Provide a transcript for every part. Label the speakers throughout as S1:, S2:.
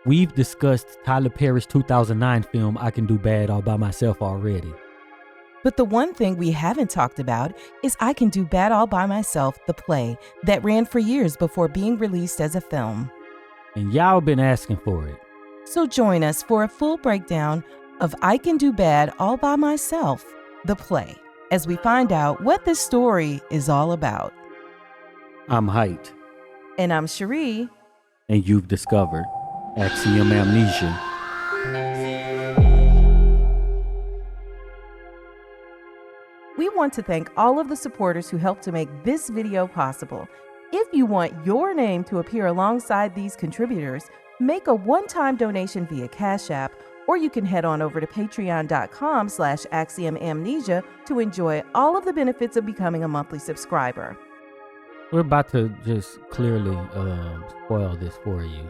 S1: We've discussed Tyler Perry's 2009 film, I Can Do Bad All By Myself already.
S2: But the one thing we haven't talked about is I Can Do Bad All By Myself, the play that ran for years before being released as a film.
S1: And y'all been asking for it.
S2: So join us for a full breakdown of I Can Do Bad All By Myself, the play, as we find out what this story is all about.
S1: I'm Heit.
S2: And I'm Cheri.
S1: And you've discovered Axiom Amnesia.
S2: We want to thank all of the supporters who helped to make this video possible. If you want your name to appear alongside these contributors, make a one-time donation via Cash App, or you can head on over to patreon.com/axiomamnesia to enjoy all of the benefits of becoming a monthly subscriber.
S1: We're about to just clearly spoil this for you.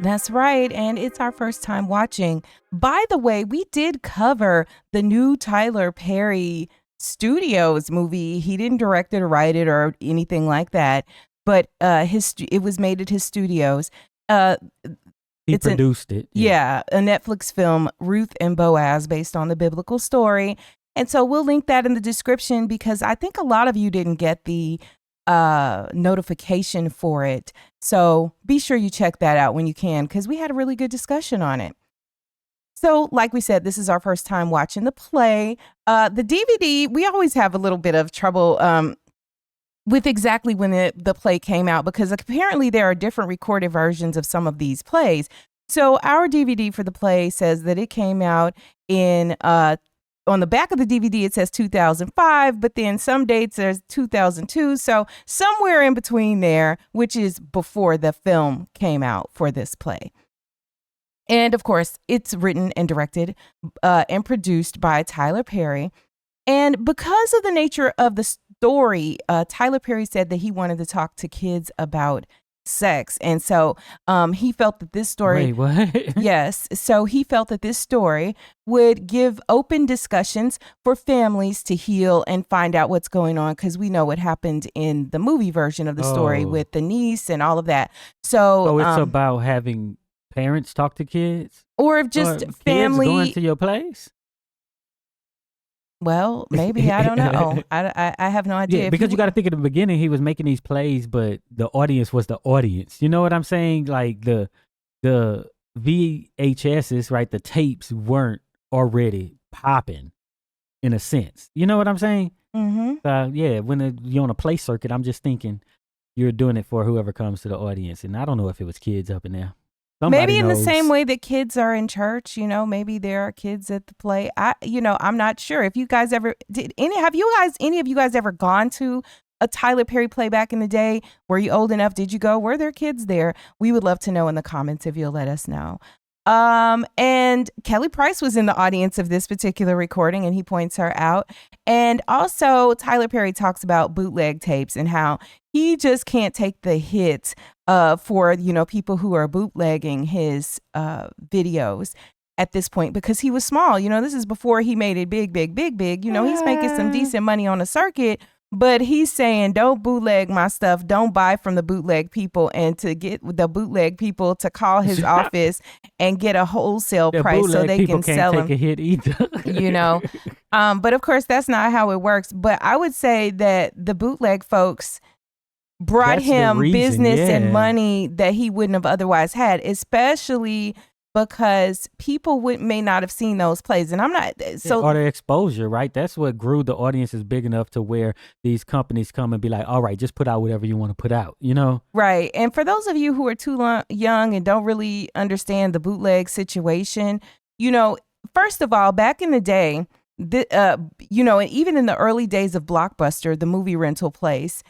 S2: That's right, and it's our first time watching. By the way, we did cover the new Tyler Perry Studios movie. He didn't direct it or write it or anything like that, but it was made at his studios.
S1: He produced it.
S2: Yeah, a Netflix film, Ruth and Boaz, based on the biblical story. And so we'll link that in the description because I think a lot of you didn't get the notification for it. So be sure you check that out when you can, because we had a really good discussion on it. So like we said, this is our first time watching the play. The DVD, we always have a little bit of trouble with exactly when the play came out, because apparently there are different recorded versions of some of these plays. So our DVD for the play says that it came out in on the back of the DVD, it says 2005, but then some dates there's 2002. So somewhere in between there, which is before the film came out for this play. And of course, it's written and directed and produced by Tyler Perry. And because of the nature of the story, Tyler Perry said that he wanted to talk to kids about sex. And so he felt that this story...
S1: Wait, what?
S2: Yes. So he felt that this story would give open discussions for families to heal and find out what's going on, because we know what happened in the movie version of the story with the niece and all of that. So
S1: it's about having parents talk to kids?
S2: Or just
S1: Kids
S2: family...
S1: going to your place?
S2: Well, maybe. I don't know. I have no idea.
S1: Yeah, because you got to think at the beginning, he was making these plays, but the audience was the audience. You know what I'm saying? Like the VHSs, right? The tapes weren't already popping in a sense. You know what I'm saying?
S2: Mm-hmm.
S1: Yeah, when you're on a play circuit, I'm just thinking you're doing it for whoever comes to the audience. And I don't know if it was kids up in there. Somebody
S2: maybe in
S1: knows.
S2: the same way that kids are in church, maybe there are kids at the play. I'm not sure. If you guys ever any of you guys ever gone to a Tyler Perry play back in the day? Were you old enough? Did you go? Were there kids there? We would love to know in the comments if you'll let us know. And Kelly Price was in the audience of this particular recording, and he points her out. And also Tyler Perry talks about bootleg tapes and how he just can't take the hit for, people who are bootlegging his videos at this point, because he was small. This is before he made it big. He's making some decent money on the circuit. But he's saying, don't bootleg my stuff. Don't buy from the bootleg people, and to get the bootleg people to call his office and get a wholesale price so they can sell them.
S1: Take a hit either.
S2: But of course, that's not how it works. But I would say that the bootleg folks brought him business and money that he wouldn't have otherwise had, especially because people may not have seen those plays. And I'm not
S1: or the exposure, right? That's what grew the audience is big enough to where these companies come and be like, all right, just put out whatever you want to put out,
S2: Right. And for those of you who are too young and don't really understand the bootleg situation, first of all, back in the day, and even in the early days of Blockbuster, the movie rental place,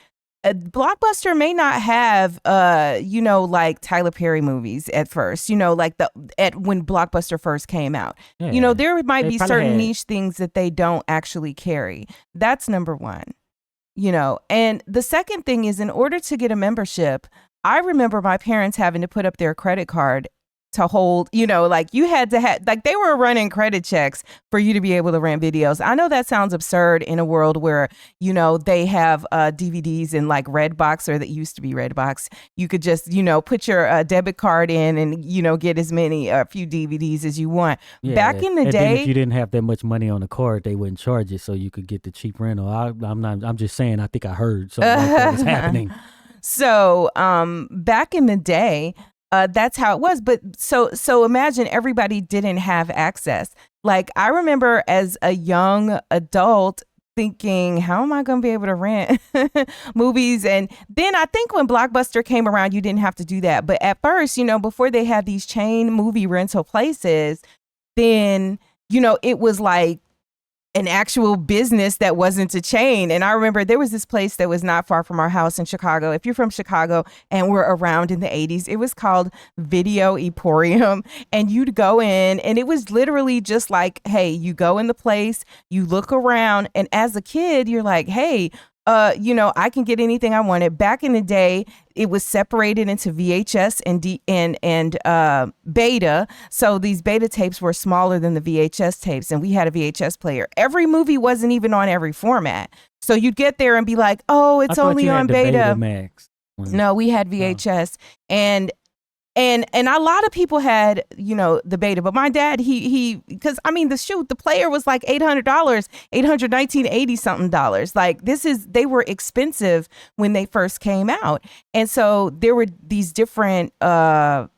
S2: Blockbuster may not have, like Tyler Perry movies at first, when Blockbuster first came out.
S1: Yeah.
S2: There might be certain niche things that they don't actually carry. That's number one, And the second thing is, in order to get a membership, I remember my parents having to put up their credit card to hold, like you had to have, like they were running credit checks for you to be able to rent videos. I know that sounds absurd in a world where, they have DVDs in like Redbox, or that used to be Redbox. You could just, put your debit card in and, get as many, a few DVDs as you want.
S1: Yeah.
S2: Back in the
S1: and
S2: day.
S1: Then if you didn't have that much money on the card, they wouldn't charge it, so you could get the cheap rental. I'm just saying, I think I heard something like that was happening.
S2: So back in the day, that's how it was. But so imagine everybody didn't have access. Like I remember as a young adult thinking, how am I going to be able to rent movies? And then I think when Blockbuster came around, you didn't have to do that. But at first, before they had these chain movie rental places, then, it was like an actual business that wasn't a chain. And I remember there was this place that was not far from our house in Chicago. If you're from Chicago and were around in the 80s, it was called Video Emporium. And you'd go in and it was literally just like, hey, you go in the place, you look around. And as a kid, you're like, hey, I can get anything I wanted. Back in the day, it was separated into VHS and beta. So these beta tapes were smaller than the VHS tapes, and we had a VHS player. Every movie wasn't even on every format. So you'd get there and be like, oh, it's only on beta.
S1: Max.
S2: No, we had VHS. And a lot of people had, the beta, but my dad, because the player was like $800, $819.80 something dollars. Like they were expensive when they first came out. And so there were these different, the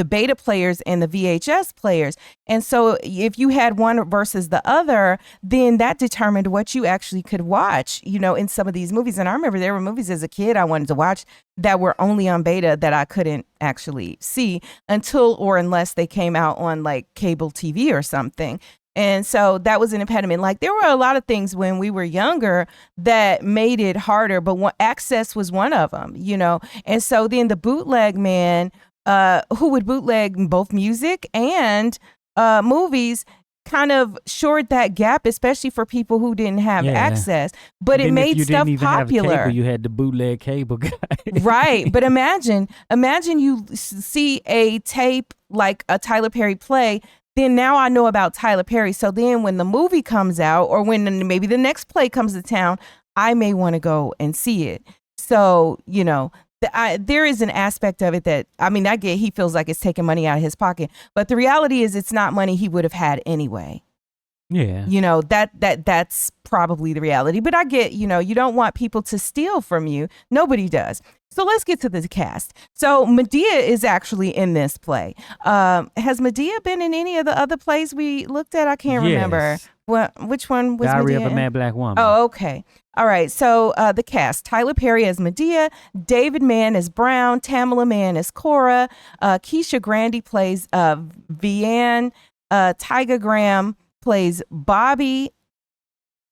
S2: beta players and the VHS players. And so if you had one versus the other, then that determined what you actually could watch, in some of these movies. And I remember there were movies as a kid I wanted to watch that were only on beta that I couldn't actually see until or unless they came out on like cable TV or something. And so that was an impediment. Like there were a lot of things when we were younger that made it harder, but access was one of them, And so then the bootleg man, who would bootleg both music and movies, kind of shored that gap, especially for people who didn't have access. But it made stuff popular.
S1: Have cable, you had the bootleg cable guy.
S2: Right. But imagine you see a tape like a Tyler Perry play. Then now I know about Tyler Perry. So then when the movie comes out, or when maybe the next play comes to town, I may want to go and see it. So, there is an aspect of it that, I get he feels like it's taking money out of his pocket, but the reality is it's not money he would have had anyway.
S1: Yeah.
S2: That's probably the reality, but I get, you don't want people to steal from you. Nobody does. So let's get to the cast. So Medea is actually in this play. Has Medea been in any of the other plays we looked at? I can't remember. Which one was
S1: Diary
S2: Medea
S1: of a Mad Black Woman.
S2: Oh, okay. All right. So the cast: Tyler Perry as Medea, David Mann as Brown, Tamala Mann as Cora, Keisha Grandy plays Vianne, Tyga Graham plays Bobby,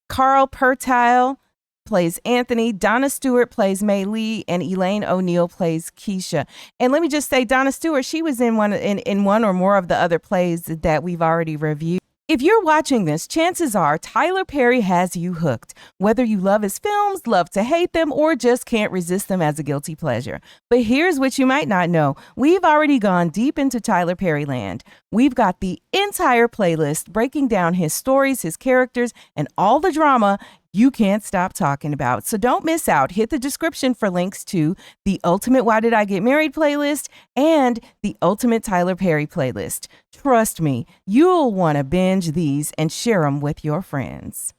S2: Carl Pertile plays Anthony, Donna Stewart plays May Lee, and Elaine O'Neill plays Keisha. And let me just say, Donna Stewart, she was in one or more of the other plays that we've already reviewed. If you're watching this, chances are Tyler Perry has you hooked, whether you love his films, love to hate them, or just can't resist them as a guilty pleasure. But here's what you might not know. We've already gone deep into Tyler Perry land. We've got the entire playlist breaking down his stories, his characters, and all the drama you can't stop talking about. So don't miss out. Hit the description for links to the Ultimate Why Did I Get Married playlist and the Ultimate Tyler Perry playlist. Trust me, you'll want to binge these and share them with your friends.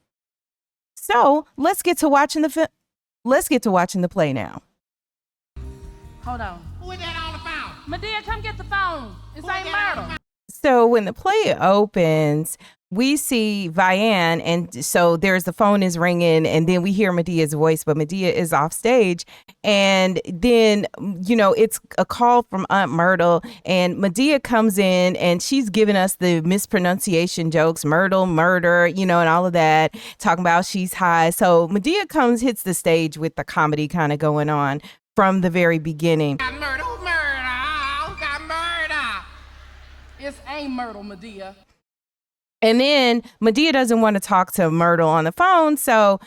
S2: So let's get to watching the play now.
S3: Hold on. Who is that on the phone? Medea, come get the phone. It's ain't murder.
S2: So when the play opens, we see Vianne, and so there's the phone is ringing, and then we hear Medea's voice, but Medea is off stage. And then, it's a call from Aunt Myrtle, and Medea comes in, and she's giving us the mispronunciation jokes, Myrtle, murder, and all of that, talking about she's high. So Medea hits the stage with the comedy kind of going on from the very beginning.
S3: Myrtle. It's ain't Myrtle, Medea.
S2: And then Medea doesn't want to talk to Myrtle on the phone. So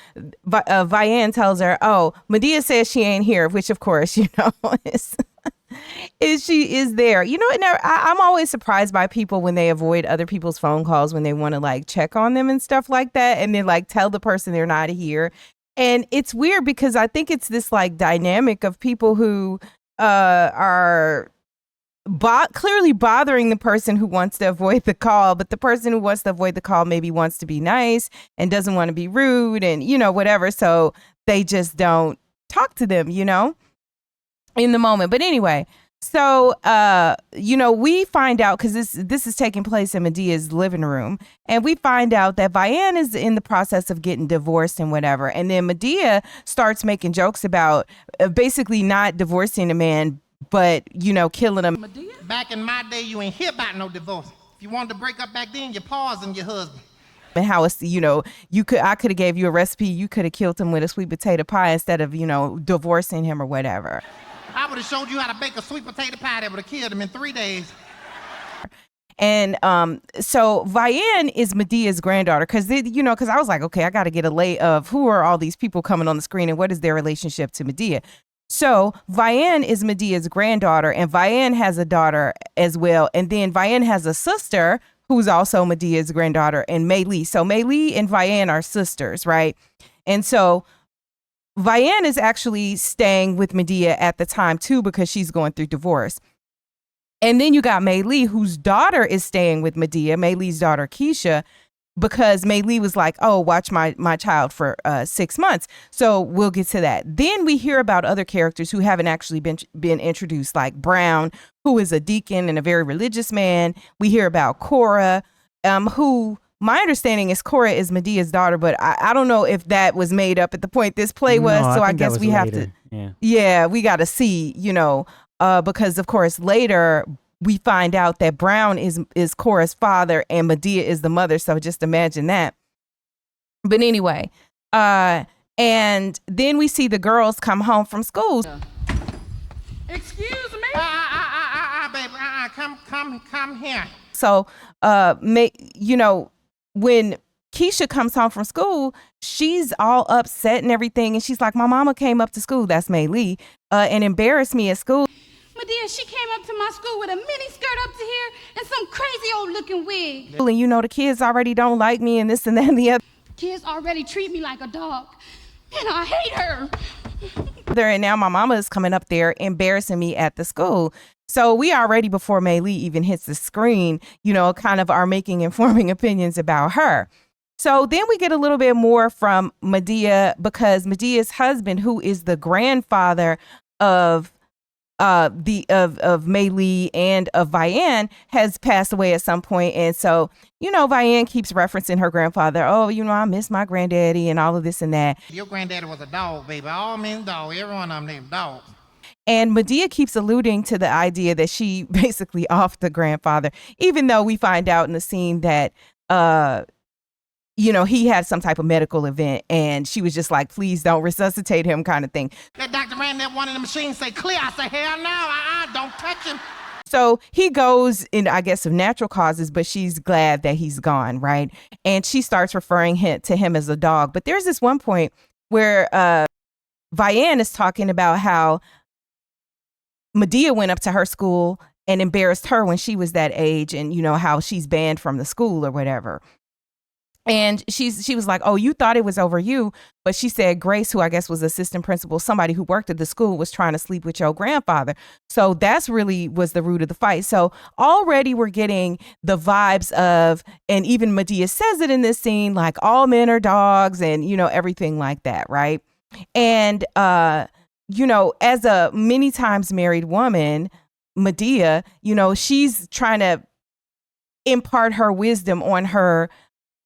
S2: Vianne tells her, oh, Medea says she ain't here, which of course, is she is there. You know, and I'm always surprised by people when they avoid other people's phone calls when they want to like check on them and stuff like that, and then like tell the person they're not here. And it's weird because I think it's this like dynamic of people who are clearly bothering the person who wants to avoid the call, but the person who wants to avoid the call maybe wants to be nice and doesn't want to be rude and, you know, whatever. So they just don't talk to them, you know, in the moment. But anyway, so, you know, we find out, because this is taking place in Medea's living room, and we find out that Vianne is in the process of getting divorced and whatever. And then Medea starts making jokes about basically not divorcing a man, but, you know, killing him.
S4: Medea? Back in my day, you ain't hear about no divorce. If you wanted to break up back then, you poisoned your husband.
S2: And how it's, you know, I could have gave you a recipe. You could have killed him with a sweet potato pie instead of, you know, divorcing him or whatever.
S4: I would have showed you how to bake a sweet potato pie that would have killed him in 3 days.
S2: And so Vianne is Medea's granddaughter, because I was like, okay, I got to get a lay of who are all these people coming on the screen and what is their relationship to Medea. So Vianne is Medea's granddaughter, and Vianne has a daughter as well. And then Vianne has a sister who's also Medea's granddaughter, and Maylee. So Maylee and Vianne are sisters, right? And so Vianne is actually staying with Medea at the time too, because she's going through divorce. And then you got Maylee, whose daughter is staying with Medea, Maylee's daughter Keisha, because Maylee was like, oh, watch my child for 6 months. So we'll get to that. Then we hear about other characters who haven't actually been introduced, like Brown, who is a deacon and a very religious man. We hear about Cora, who my understanding is Cora is Medea's daughter, but I don't know if that was made up at the point this play was.
S1: No,
S2: so I
S1: think
S2: guess
S1: that was
S2: we have
S1: later.
S2: to, yeah, we got to see, you know, because of course later we find out that Brown is Cora's father and Medea is the mother. So just imagine that. But anyway, and then we see the girls come home from school.
S3: Excuse me?
S4: Baby, come here.
S2: So, you know, when Keisha comes home from school, she's all upset and everything. And she's like, my mama came up to school, that's Maylee, and embarrassed me at school.
S3: Medea, she came up to my school with a mini skirt up to here and some crazy old looking wig.
S2: And you know, the kids already don't like me and this and that and the other.
S3: Kids already treat me like a dog, and I hate her.
S2: And now my mama is coming up there embarrassing me at the school. So we already, before Maylee even hits the screen, you know, kind of are making informing opinions about her. So then we get a little bit more from Medea, because Medea's husband, who is the grandfather of Maylee and of Vianne, has passed away at some point. And so, you know, Vianne keeps referencing her grandfather. Oh, you know, I miss my granddaddy and all of this and that.
S4: Your granddaddy was a dog, baby. All men dog. Every one of them named dogs.
S2: And Medea keeps alluding to the idea that she basically offed the grandfather, even though we find out in the scene that, you know, he had some type of medical event and she was just like, please don't resuscitate him kind of thing.
S4: That doctor ran that one in the machine, say clear. I say, hell no, don't touch him.
S2: So he goes in, I guess, of natural causes, but she's glad that he's gone, right? And she starts referring to him as a dog. But there's this one point where Vianne is talking about how Medea went up to her school and embarrassed her when she was that age, and, you know, how she's banned from the school or whatever. And she was like, oh, you thought it was over you. But she said Grace, who I guess was assistant principal, somebody who worked at the school, was trying to sleep with your grandfather. So that's really was the root of the fight. So already we're getting the vibes of, and even Medea says it in this scene, like all men are dogs and, you know, everything like that. Right. And, you know, as a many times married woman, Medea, you know, she's trying to impart her wisdom on her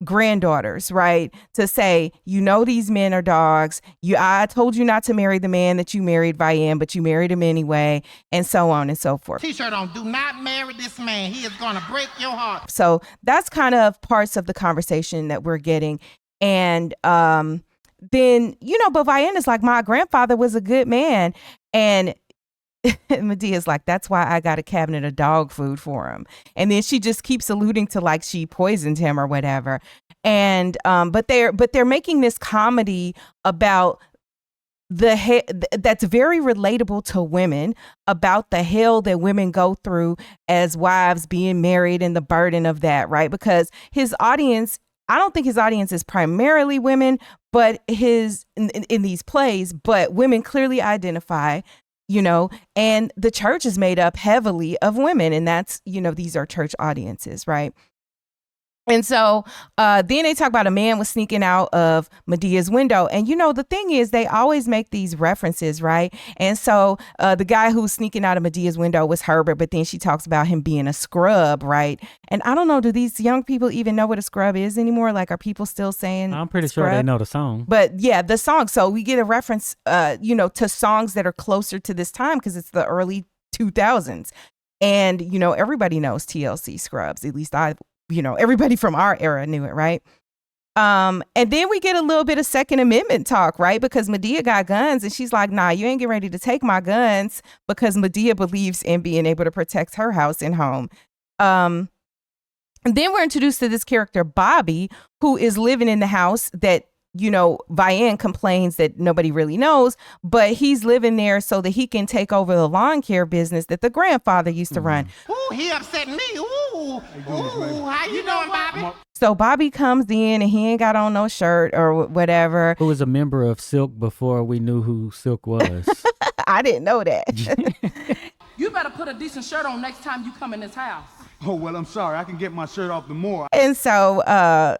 S2: granddaughters, right? To say, you know, these men are dogs. I told you not to marry the man that you married, Vianne, but you married him anyway, and so on and so forth.
S4: T-shirt on, do not marry this man. He is going to break your heart.
S2: So that's kind of parts of the conversation that we're getting. And then, you know, but Vianne is like, my grandfather was a good man. And Medea's like, that's why I got a cabinet of dog food for him. And then she just keeps alluding to like she poisoned him or whatever. And but they're making this comedy about that's very relatable to women, about the hell that women go through as wives being married and the burden of that, right? Because his audience, I don't think his audience is primarily women, but in these plays, but women clearly identify, and the church is made up heavily of women, and that's, these are church audiences, right? And so then they talk about a man was sneaking out of Medea's window. And, the thing is, they always make these references, right? And so the guy who's sneaking out of Medea's window was Herbert, but then she talks about him being a scrub, right? And I don't know, do these young people even know what a scrub is anymore? Like, are people still saying
S1: I'm pretty
S2: scrub?
S1: sure they know the song.
S2: But yeah, the song. So we get a reference, to songs that are closer to this time because it's the early 2000s. And, everybody knows TLC Scrubs. At least everybody from our era knew it, right? And then we get a little bit of Second Amendment talk, right? Because Medea got guns and she's like, nah, you ain't getting ready to take my guns, because Medea believes in being able to protect her house and home. And then we're introduced to this character, Bobby, who is living in the house that, Vianne complains that nobody really knows, but he's living there so that he can take over the lawn care business that the grandfather used to run.
S4: Ooh, he upsetting me. Ooh, how you doing, Bobby?
S2: So Bobby comes in and he ain't got on no shirt or whatever.
S1: Who was a member of Silk before we knew who Silk was.
S2: I didn't know that.
S3: You better put a decent shirt on next time you come in this house.
S5: Oh, well, I'm sorry. I can get my shirt off the more.
S2: And so,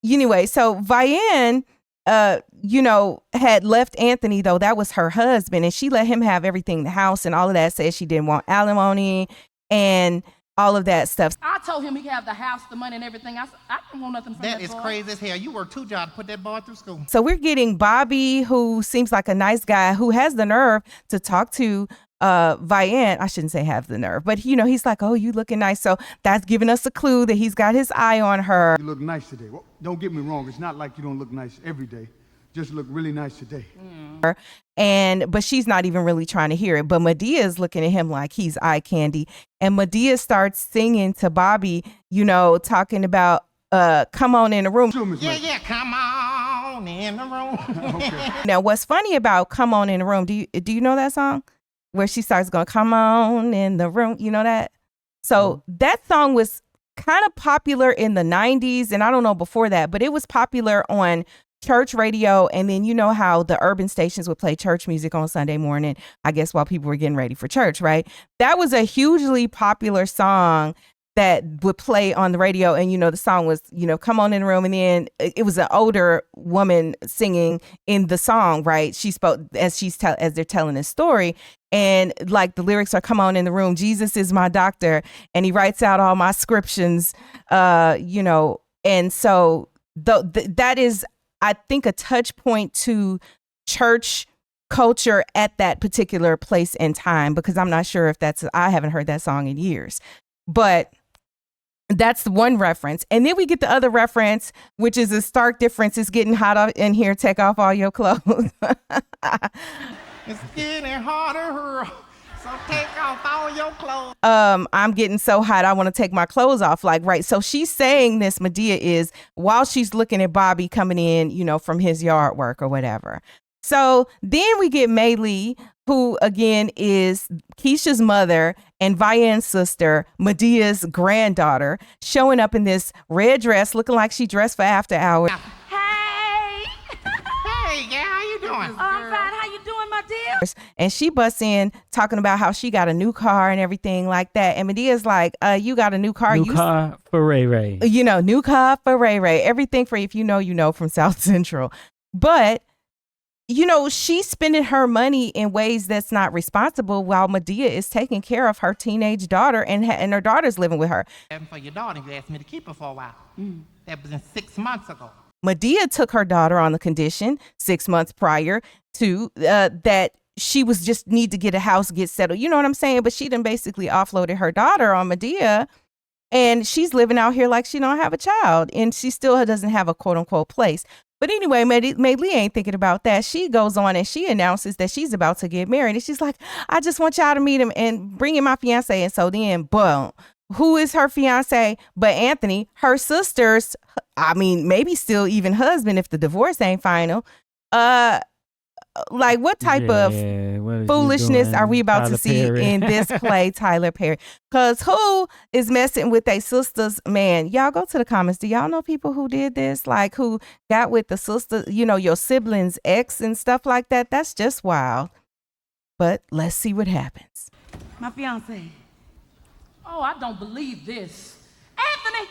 S2: anyway, so Vianne, had left Anthony, though. That was her husband, and she let him have everything in the house and all of that. Said she didn't want alimony and all of that stuff.
S3: I told him he could have the house, the money, and everything. I didn't want nothing from that
S4: That is
S3: boy.
S4: crazy as hell. You work 2 jobs to put that boy through school.
S2: So we're getting Bobby, who seems like a nice guy, who has the nerve to talk to Vianne. I shouldn't say have the nerve, but he's like, oh, you looking nice. So that's giving us a clue that he's got his eye on her.
S5: You look nice today. Well, don't get me wrong. It's not like you don't look nice every day. Just look really nice today.
S2: But she's not even really trying to hear it. But Medea is looking at him like he's eye candy. And Medea starts singing to Bobby, talking about come on in the room.
S4: Yeah, come on in the room.
S5: Okay.
S2: Now, what's funny about come on in the room, do you know that song? Where she starts going, come on in the room. You know that? So that song was kind of popular in the 90s. And I don't know before that, but it was popular on church radio. And then you know how the urban stations would play church music on Sunday morning, I guess, while people were getting ready for church, right? That was a hugely popular song that would play on the radio. And, the song was, come on in the room. And then it was an older woman singing in the song, right? She spoke as they're telling this story. And like the lyrics are, come on in the room. Jesus is my doctor. And he writes out all my scriptions, and so that is, I think, a touch point to church culture at that particular place and time, because I'm not sure if I haven't heard that song in years, but that's the one reference. And then we get the other reference, which is a stark difference. It's getting hot in here. Take off all your clothes.
S4: It's getting harder, so take off all your clothes.
S2: I'm getting so hot, I want to take my clothes off. Like, right. So she's saying this, Medea is, while she's looking at Bobby coming in, from his yard work or whatever. So then we get Mei Lee, who again is Keisha's mother and Vianne's sister, Medea's granddaughter, showing up in this red dress, looking like she dressed for after hours.
S3: Hey!
S4: Hey, girl, how you doing?
S3: I'm fine. How you doing, my dear?
S2: And she busts in talking about how she got a new car and everything like that. And Medea's like, you got a new car?
S1: New car for Ray Ray.
S2: New car for Ray Ray. Everything for, if you know from South Central. But she's spending her money in ways that's not responsible, while Medea is taking care of her teenage daughter and her daughter's living with her.
S4: And for your daughter, you asked me to keep her for a while. That was 6 months ago.
S2: Medea took her daughter on the condition 6 months prior to that she was just need to get a house, get settled. You know what I'm saying? But she done basically offloaded her daughter on Medea, and she's living out here like she don't have a child, and she still doesn't have a quote unquote place. But anyway, Mei Lee ain't thinking about that. She goes on and she announces that she's about to get married. And she's like, I just want y'all to meet him and bring in my fiance. And so then, boom, who is her fiance but Anthony, her sister's, maybe still even husband if the divorce ain't final, Like, what type of
S1: what is you
S2: foolishness
S1: doing,
S2: are we about
S1: Tyler
S2: to see
S1: Perry?
S2: in this play, Tyler Perry? Because who is messing with their sisters? Man, y'all go to the comments. Do y'all know people who did this? Like, who got with the sister, your siblings' ex and stuff like that? That's just wild. But let's see what happens.
S3: My fiance. Oh, I don't believe this. Anthony!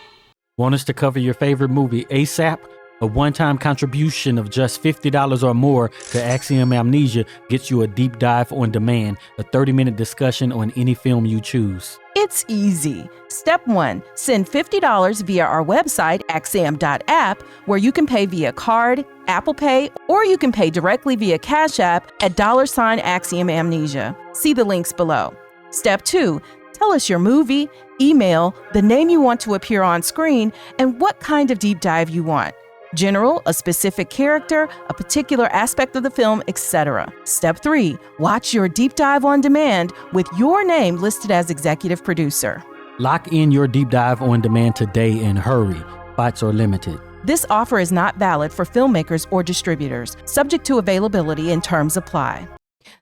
S1: Want us to cover your favorite movie ASAP? A one-time contribution of just $50 or more to Axiom Amnesia gets you a deep dive on demand, a 30-minute discussion on any film you choose.
S2: It's easy. Step 1, send $50 via our website, axiom.app, where you can pay via card, Apple Pay, or you can pay directly via Cash App at $Axiom Amnesia. See the links below. Step 2, tell us your movie, email, the name you want to appear on screen, and what kind of deep dive you want. General, a specific character, a particular aspect of the film, etc. Step 3, watch your deep dive on demand with your name listed as executive producer.
S1: Lock in your deep dive on demand today and hurry. Spots are limited.
S2: This offer is not valid for filmmakers or distributors. Subject to availability and terms apply.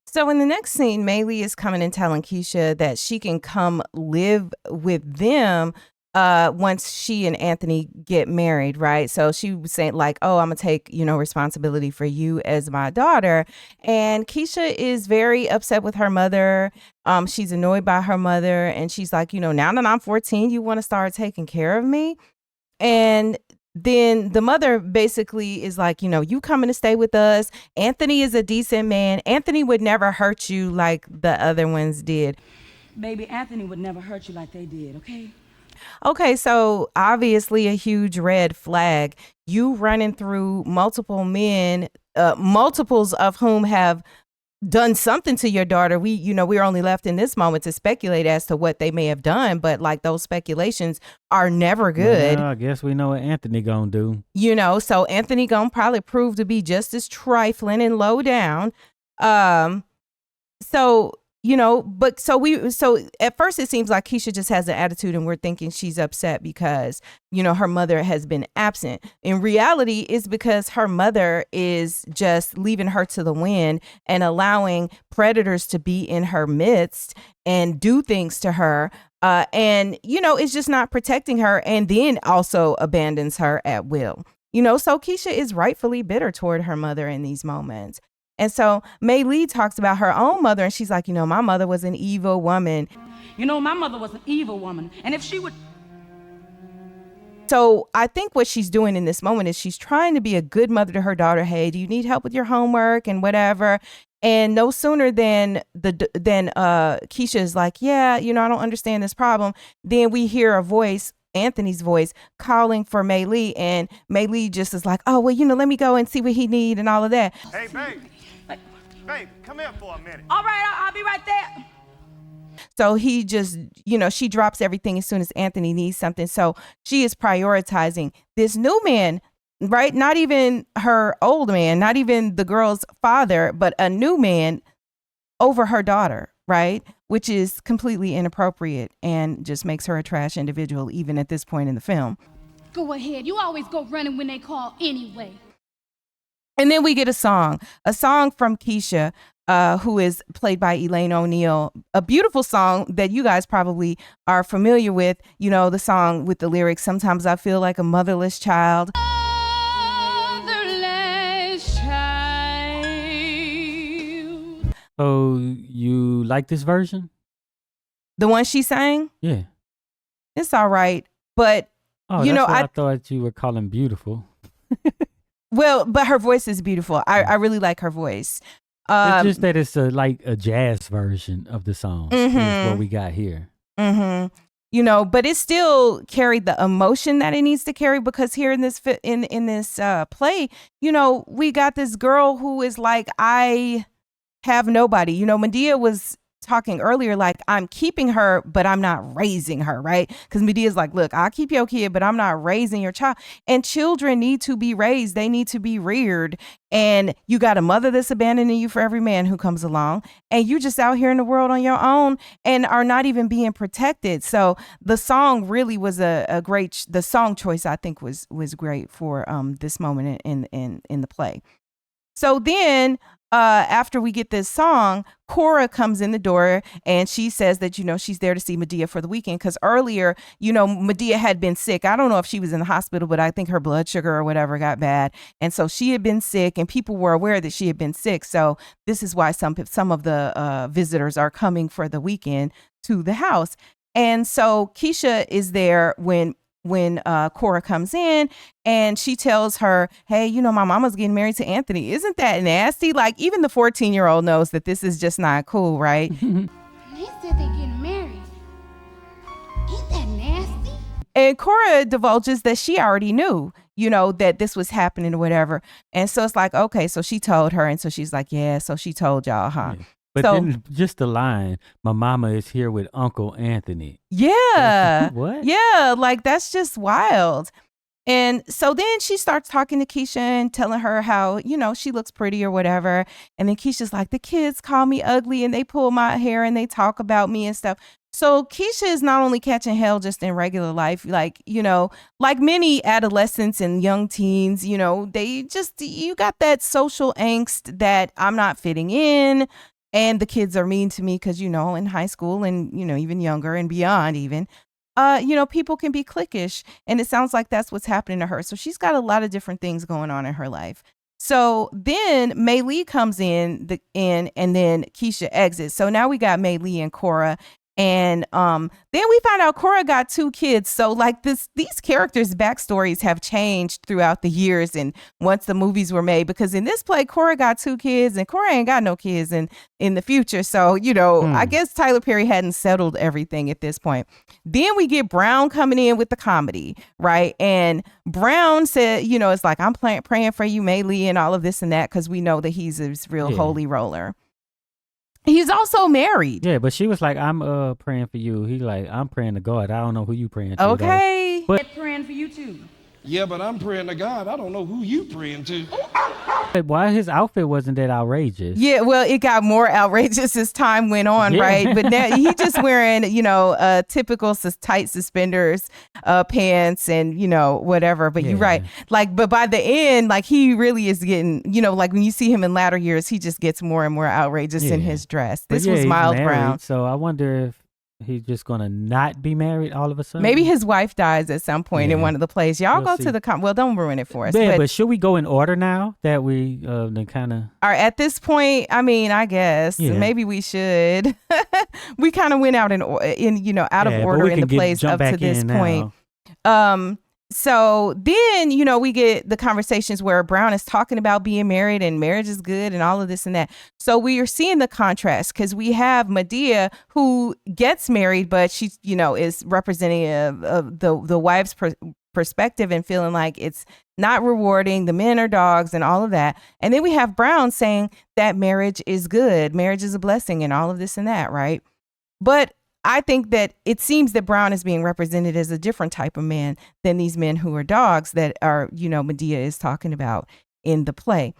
S2: So in the next scene, Maylee is coming and telling Keisha that she can come live with them once she and Anthony get married, right? So she was saying like, oh, I'm gonna take, responsibility for you as my daughter. And Keisha is very upset with her mother. She's annoyed by her mother. And she's like, now that I'm 14, you want to start taking care of me? And then the mother basically is like, you coming to stay with us. Anthony is a decent man. Anthony would never hurt you like the other ones did.
S3: Baby, Anthony would never hurt you like they did, okay?
S2: Okay, so obviously a huge red flag. You running through multiple men, multiples of whom have done something to your daughter. We're only left in this moment to speculate as to what they may have done, but like those speculations are never good.
S1: Well, I guess we know what Anthony gonna do.
S2: So Anthony gonna probably prove to be just as trifling and low down. So at first it seems like Keisha just has an attitude and we're thinking she's upset because, her mother has been absent. In reality, it's because her mother is just leaving her to the wind and allowing predators to be in her midst and do things to her. And it's just not protecting her, and then also abandons her at will. So Keisha is rightfully bitter toward her mother in these moments. And so Maylee talks about her own mother, and she's like, my mother was an evil woman.
S3: My mother was an evil woman. And if she would...
S2: So I think what she's doing in this moment is she's trying to be a good mother to her daughter. Hey, do you need help with your homework and whatever? And no sooner than Keisha is like, yeah, I don't understand this problem. Then we hear a voice, Anthony's voice, calling for Maylee, and Maylee just is like, oh, well, let me go and see what he need and all of that.
S6: Hey, babe. Babe, come here for a minute.
S3: All right, I'll be right there.
S2: So he just, she drops everything as soon as Anthony needs something. So she is prioritizing this new man, right? Not even her old man, not even the girl's father, but a new man over her daughter, right? Which is completely inappropriate and just makes her a trash individual, even at this point in the film.
S7: Go ahead. You always go running when they call anyway.
S2: And then we get a song from Keisha, who is played by Elaine O'Neal, a beautiful song that you guys probably are familiar with, the song with the lyrics, sometimes I feel like a motherless child.
S7: Motherless child.
S1: Oh, you like this version?
S2: The one she sang?
S1: Yeah.
S2: It's all right, but
S1: Oh, that's what I thought you were calling beautiful.
S2: Well, but her voice is beautiful. I really like her voice.
S1: It's just that it's like a jazz version of the song. Is what we got here.
S2: Mm-hmm. But it still carried the emotion that it needs to carry, because here in this play, we got this girl who is like, I have nobody. Medea was talking earlier, like, I'm keeping her, but I'm not raising her, right? Because Medea's like, look, I'll keep your kid, but I'm not raising your child. And children need to be raised. They need to be reared. And you got a mother that's abandoning you for every man who comes along. And you're just out here in the world on your own and are not even being protected. So the song really was a great, the song choice, I think, was great for this moment in the play. So then after we get this song, Cora comes in the door and she says that, she's there to see Medea for the weekend. Because earlier, Medea had been sick. I don't know if she was in the hospital, but I think her blood sugar or whatever got bad. And so she had been sick and people were aware that she had been sick. So this is why some of the visitors are coming for the weekend to the house. And so Keisha is there when Cora comes in and she tells her, hey, my mama's getting married to Anthony. Isn't that nasty? Like, even the 14-year-old knows that this is just not cool, right?
S7: They said they're getting married. Ain't that nasty?
S2: And Cora divulges that she already knew, that this was happening or whatever. And so it's like, okay, so she told her. And so she's like, yeah, so she told y'all, huh?
S1: Yeah. But then just the line, my mama is here with Uncle Anthony.
S2: Yeah.
S1: What?
S2: Yeah, like that's just wild. And so then she starts talking to Keisha and telling her how, she looks pretty or whatever. And then Keisha's like, the kids call me ugly and they pull my hair and they talk about me and stuff. So Keisha is not only catching hell just in regular life, like, like many adolescents and young teens, they just, you got that social angst that I'm not fitting in. And the kids are mean to me because, in high school and, even younger and beyond even, people can be cliquish. And it sounds like that's what's happening to her. So she's got a lot of different things going on in her life. So then Mei Lee comes in and then Keisha exits. So now we got Mei Lee and Cora. And then we found out Cora got 2 kids. So like these characters' backstories have changed throughout the years and once the movies were made, because in this play, Cora got 2 kids and Cora ain't got no kids in the future. So, I guess Tyler Perry hadn't settled everything at this point. Then we get Brown coming in with the comedy, right? And Brown said, it's like, I'm praying for you, Mei Lee, and all of this and that, because we know that he's a real holy roller. He's also married.
S1: Yeah, but she was like, I'm praying for you. He like, I'm praying to God. I don't know who you praying to.
S2: Okay.
S1: But
S3: Praying for you too.
S8: Yeah, but I'm praying to God. I don't know who you praying to.
S1: why his outfit wasn't that outrageous?
S2: Yeah, well, it got more outrageous as time went on, right? But now he just wearing, typical tight suspenders, pants, and whatever. But you're right. Like, but by the end, like he really is getting, like when you see him in latter years, he just gets more and more outrageous in his dress. This was Miles Brown.
S1: So I wonder if he's just gonna not be married all of a sudden.
S2: Maybe his wife dies at some point in one of the plays. Y'all go to the well, don't ruin it for us.
S1: Yeah, but should we go in order now that we then kind of
S2: are at this point? I mean, I guess maybe we should. We kind of went out in out of order in the plays up to this point. So then, we get the conversations where Brown is talking about being married and marriage is good and all of this and that. So we are seeing the contrast because we have Medea who gets married, but she, is representing the wife's perspective and feeling like it's not rewarding. The men are dogs and all of that. And then we have Brown saying that marriage is good. Marriage is a blessing and all of this and that. Right. But I think that it seems that Brown is being represented as a different type of man than these men who are dogs that are, Medea is talking about in the play.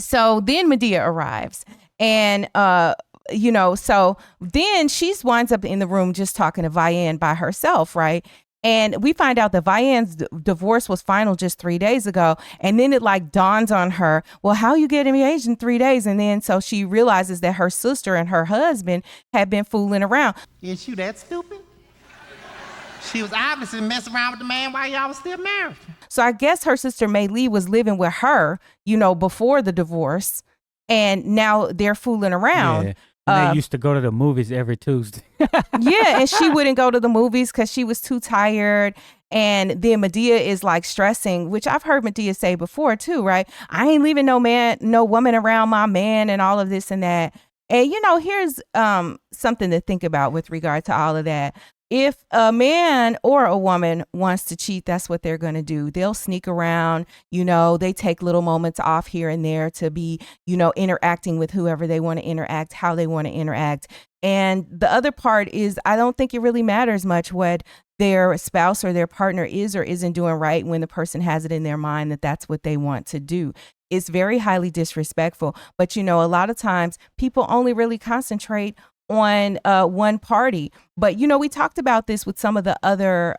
S2: So then Medea arrives and, so then she winds up in the room just talking to Vianne by herself, right? And we find out that Vianne's divorce was final just 3 days ago. And then it like dawns on her, well, how you get engaged in 3 days? And then so she realizes that her sister and her husband had been fooling around.
S4: Is you that stupid? She was obviously messing around with the man while y'all was still married.
S2: So I guess her sister Mei Lee was living with her, before the divorce. And now they're fooling around.
S1: Yeah. They used to go to the movies every Tuesday.
S2: Yeah, and she wouldn't go to the movies because she was too tired. And then Medea is like stressing, which I've heard Medea say before too, right? I ain't leaving no woman around my man and all of this and that. And, here's something to think about with regard to all of that. If a man or a woman wants to cheat, that's what they're going to do. They'll sneak around, they take little moments off here and there to be, interacting with whoever they want to interact, how they want to interact. And the other part is, I don't think it really matters much what their spouse or their partner is or isn't doing right when the person has it in their mind that that's what they want to do. It's very highly disrespectful. But, a lot of times people only really concentrate on one party. But, we talked about this with some of the other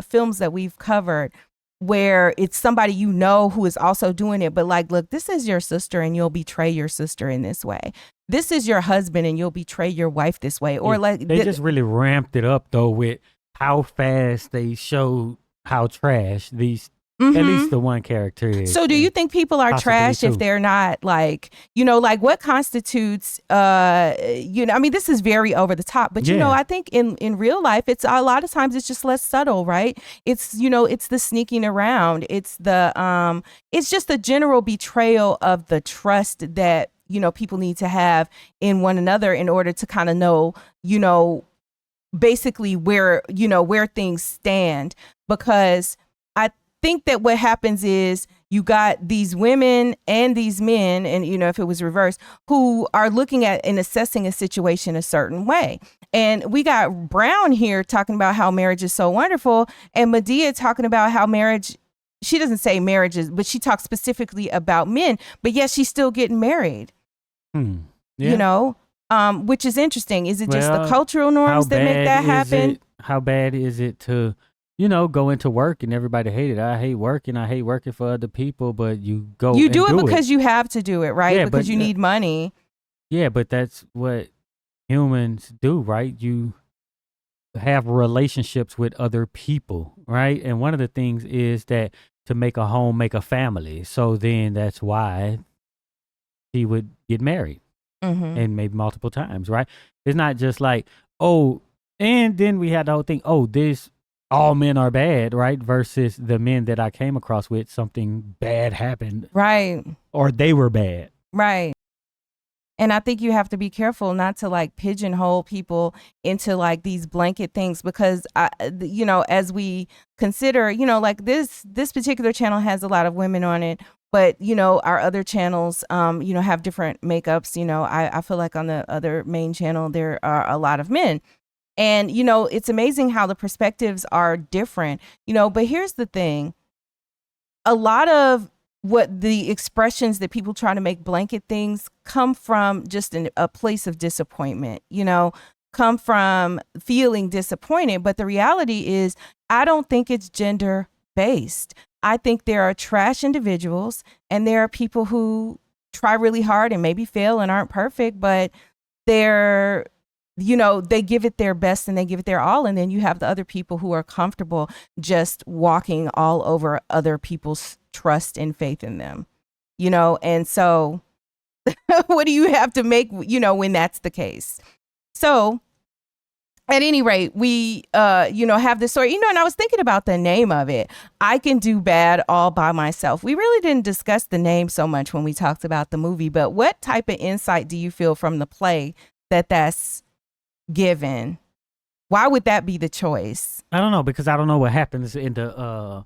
S2: films that we've covered where it's somebody you know who is also doing it, but like, look, this is your sister and you'll betray your sister in this way. This is your husband and you'll betray your wife this way. Or like
S1: they just really ramped it up though with how fast they showed how trash these at least the one character is.
S2: So do you think people are trash if they're not like, you know, like what constitutes, you know, I mean, this is very over the top, but you know, I think in real life, it's a lot of times it's just less subtle, right? It's, you know, it's the sneaking around. It's the, it's just the general betrayal of the trust that, you know, people need to have in one another in order to kind of know, you know, basically where, you know, where things stand. Because I think that what happens is you got these women and these men, and you know, if it was reversed, who are looking at and assessing a situation a certain way. And we got Brown here talking about how marriage is so wonderful, and Medea talking about how marriage, she doesn't say marriages, but she talks specifically about men, but yet she's still getting married. You know, which is interesting. Is it just the cultural norms that make that happen?
S1: How bad is it to, you know, go into work and everybody hate it? I hate working for other people, but you go.
S2: You do it because you have to do it, right? Yeah, because you need money.
S1: Yeah, but that's what humans do, right? You have relationships with other people, right? And one of the things is that to make a home, make a family. So then that's why he would get married and maybe multiple times, right? It's not just like, oh, and then we had the whole thing, oh, this, all men are bad, right? Versus the men that I came across with, something bad happened.
S2: Right.
S1: Or they were bad.
S2: Right. And I think you have to be careful not to like pigeonhole people into like these blanket things, because you know, as we consider, you know, like this particular channel has a lot of women on it, but you know, our other channels, you know, have different makeups. You know, I feel like on the other main channel, there are a lot of men. And, you know, it's amazing how the perspectives are different, you know, but here's the thing. A lot of what the expressions that people try to make blanket things come from just a place of disappointment, you know, come from feeling disappointed. But the reality is, I don't think it's gender based. I think there are trash individuals and there are people who try really hard and maybe fail and aren't perfect, but they're, you know, they give it their best and they give it their all. And then you have the other people who are comfortable just walking all over other people's trust and faith in them, you know? And so what do you have to make, you know, when that's the case? So at any rate, we, you know, have this story, you know, and I was thinking about the name of it. I Can Do Bad All By Myself. We really didn't discuss the name so much when we talked about the movie, but what type of insight do you feel from the play that's given? Why would that be the choice?
S1: I don't know, because I don't know what happens in the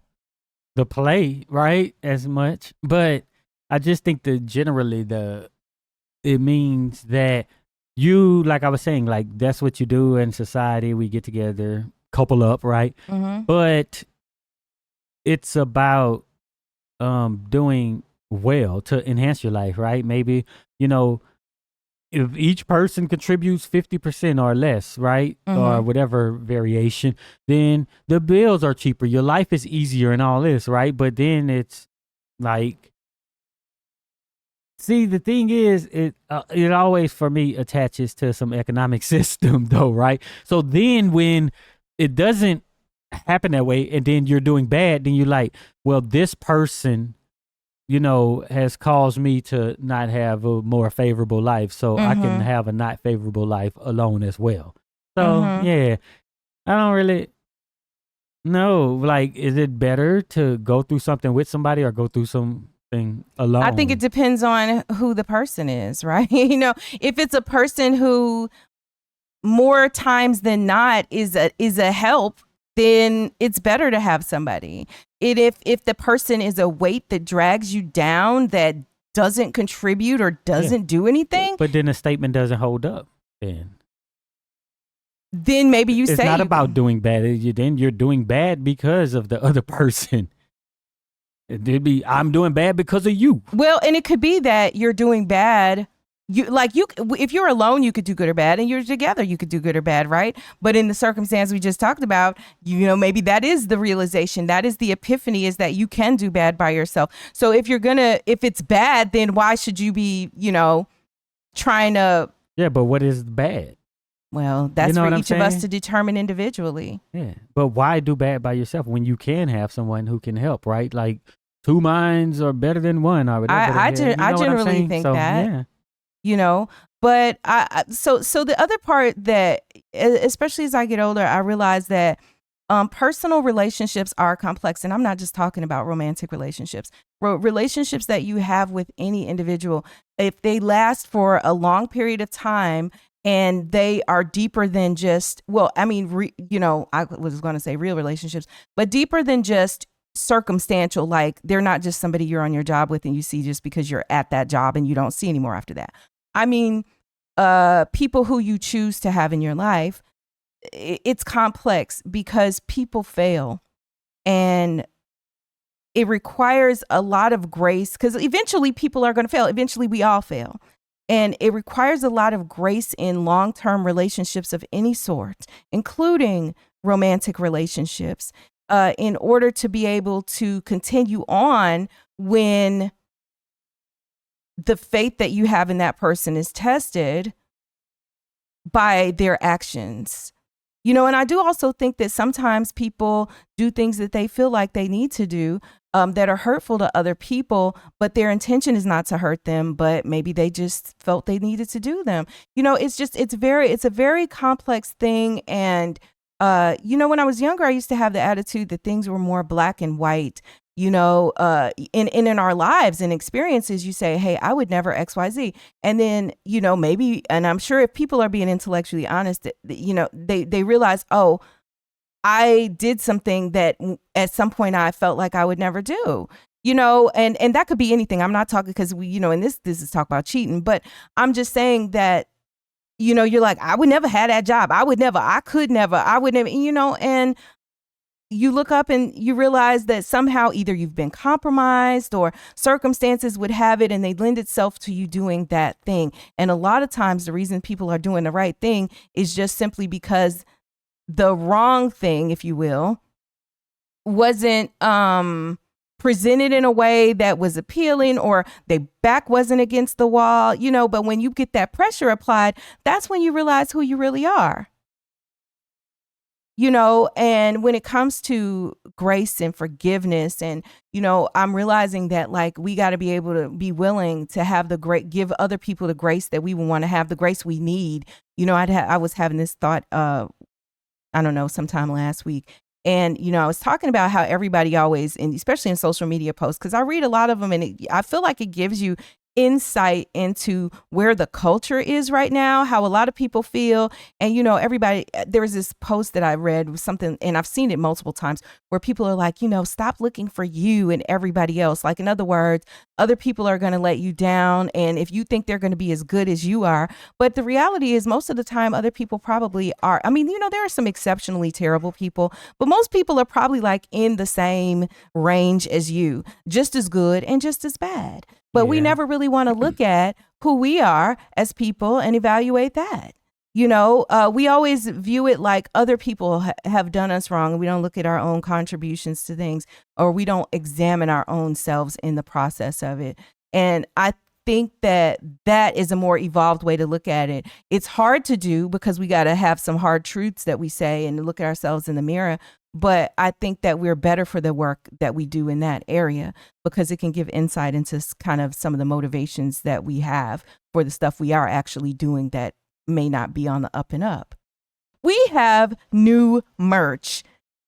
S1: play, right, as much, but I just think that generally it means that you, like I was saying, like that's what you do in society. We get together, couple up, right? But it's about doing well to enhance your life, right? Maybe, you know, if each person contributes 50% or less, right? Or whatever variation, then the bills are cheaper. Your life is easier and all this, right? But then it's like, see, the thing is, it always for me attaches to some economic system though, right? So then when it doesn't happen that way and then you're doing bad, then you're like, well, this person, you know, has caused me to not have a more favorable life, so I can have a not favorable life alone as well. So yeah, I don't really know. Like, is it better to go through something with somebody or go through something alone?
S2: I think it depends on who the person is, right? You know, if it's a person who more times than not is a help, then it's better to have somebody. If the person is a weight that drags you down, that doesn't contribute or doesn't do anything.
S1: But then the statement doesn't hold up.
S2: Then maybe you say
S1: it's not about doing bad. Then you're doing bad because of the other person. It'd be, I'm doing bad because of you.
S2: Well, and it could be that you're doing bad if you're alone, you could do good or bad, and you're together, you could do good or bad, right? But in the circumstance we just talked about, maybe that is the realization, that is the epiphany, is that you can do bad by yourself. So if it's bad, then why should you be, trying to?
S1: Yeah, but what is bad?
S2: Well, that's for each of us to determine individually.
S1: Yeah, but why do bad by yourself when you can have someone who can help, right? Like, two minds are better than one. Or whatever.
S2: I generally think that. Yeah. But so the other part that, especially as I get older, I realize that personal relationships are complex, and I'm not just talking about romantic relationships. Relationships that you have with any individual, if they last for a long period of time and they are deeper than just, I was going to say real relationships, but deeper than just circumstantial, like they're not just somebody you're on your job with and you see just because you're at that job and you don't see anymore after that. I mean, people who you choose to have in your life, it's complex because people fail, and it requires a lot of grace, because eventually people are going to fail. Eventually we all fail. And it requires a lot of grace in long-term relationships of any sort, including romantic relationships, in order to be able to continue on when the faith that you have in that person is tested by their actions. And I do also think that sometimes people do things that they feel like they need to do that are hurtful to other people, but their intention is not to hurt them, but maybe they just felt they needed to do them. It's a very complex thing. And, when I was younger, I used to have the attitude that things were more black and white. In our lives and experiences, you say, hey, I would never X, Y, Z. And then, maybe, and I'm sure if people are being intellectually honest, they realize, oh, I did something that at some point I felt like I would never do, and that could be anything. I'm not talking because in this is talk about cheating, but I'm just saying that, you're like, I would never have that job. I would never, and you look up and you realize that somehow either you've been compromised or circumstances would have it and they lend itself to you doing that thing. And a lot of times the reason people are doing the right thing is just simply because the wrong thing, if you will, wasn't presented in a way that was appealing, or their back wasn't against the wall, but when you get that pressure applied, that's when you realize who you really are. And when it comes to grace and forgiveness, and, I'm realizing that, like, we got to be able to be willing to have give other people the grace that we want to have, the grace we need. I was having this thought, sometime last week. And, I was talking about how everybody always, and especially in social media posts, because I read a lot of them, and I feel like it gives you insight into where the culture is right now, how a lot of people feel. And, everybody, there was this post that I read with something, and I've seen it multiple times, where people are like, stop looking for you and everybody else. Like, in other words, other people are going to let you down. And if you think they're going to be as good as you are, but the reality is most of the time, other people probably are. I mean, there are some exceptionally terrible people, but most people are probably like in the same range as you, just as good and just as bad. But we never really want to look at who we are as people and evaluate that. We always view it like other people have done us wrong, and we don't look at our own contributions to things, or we don't examine our own selves in the process of it. And I think that is a more evolved way to look at it. It's hard to do because we got to have some hard truths that we say and look at ourselves in the mirror. But I think that we're better for the work that we do in that area, because it can give insight into kind of some of the motivations that we have for the stuff we are actually doing that may not be on the up and up. We have new merch.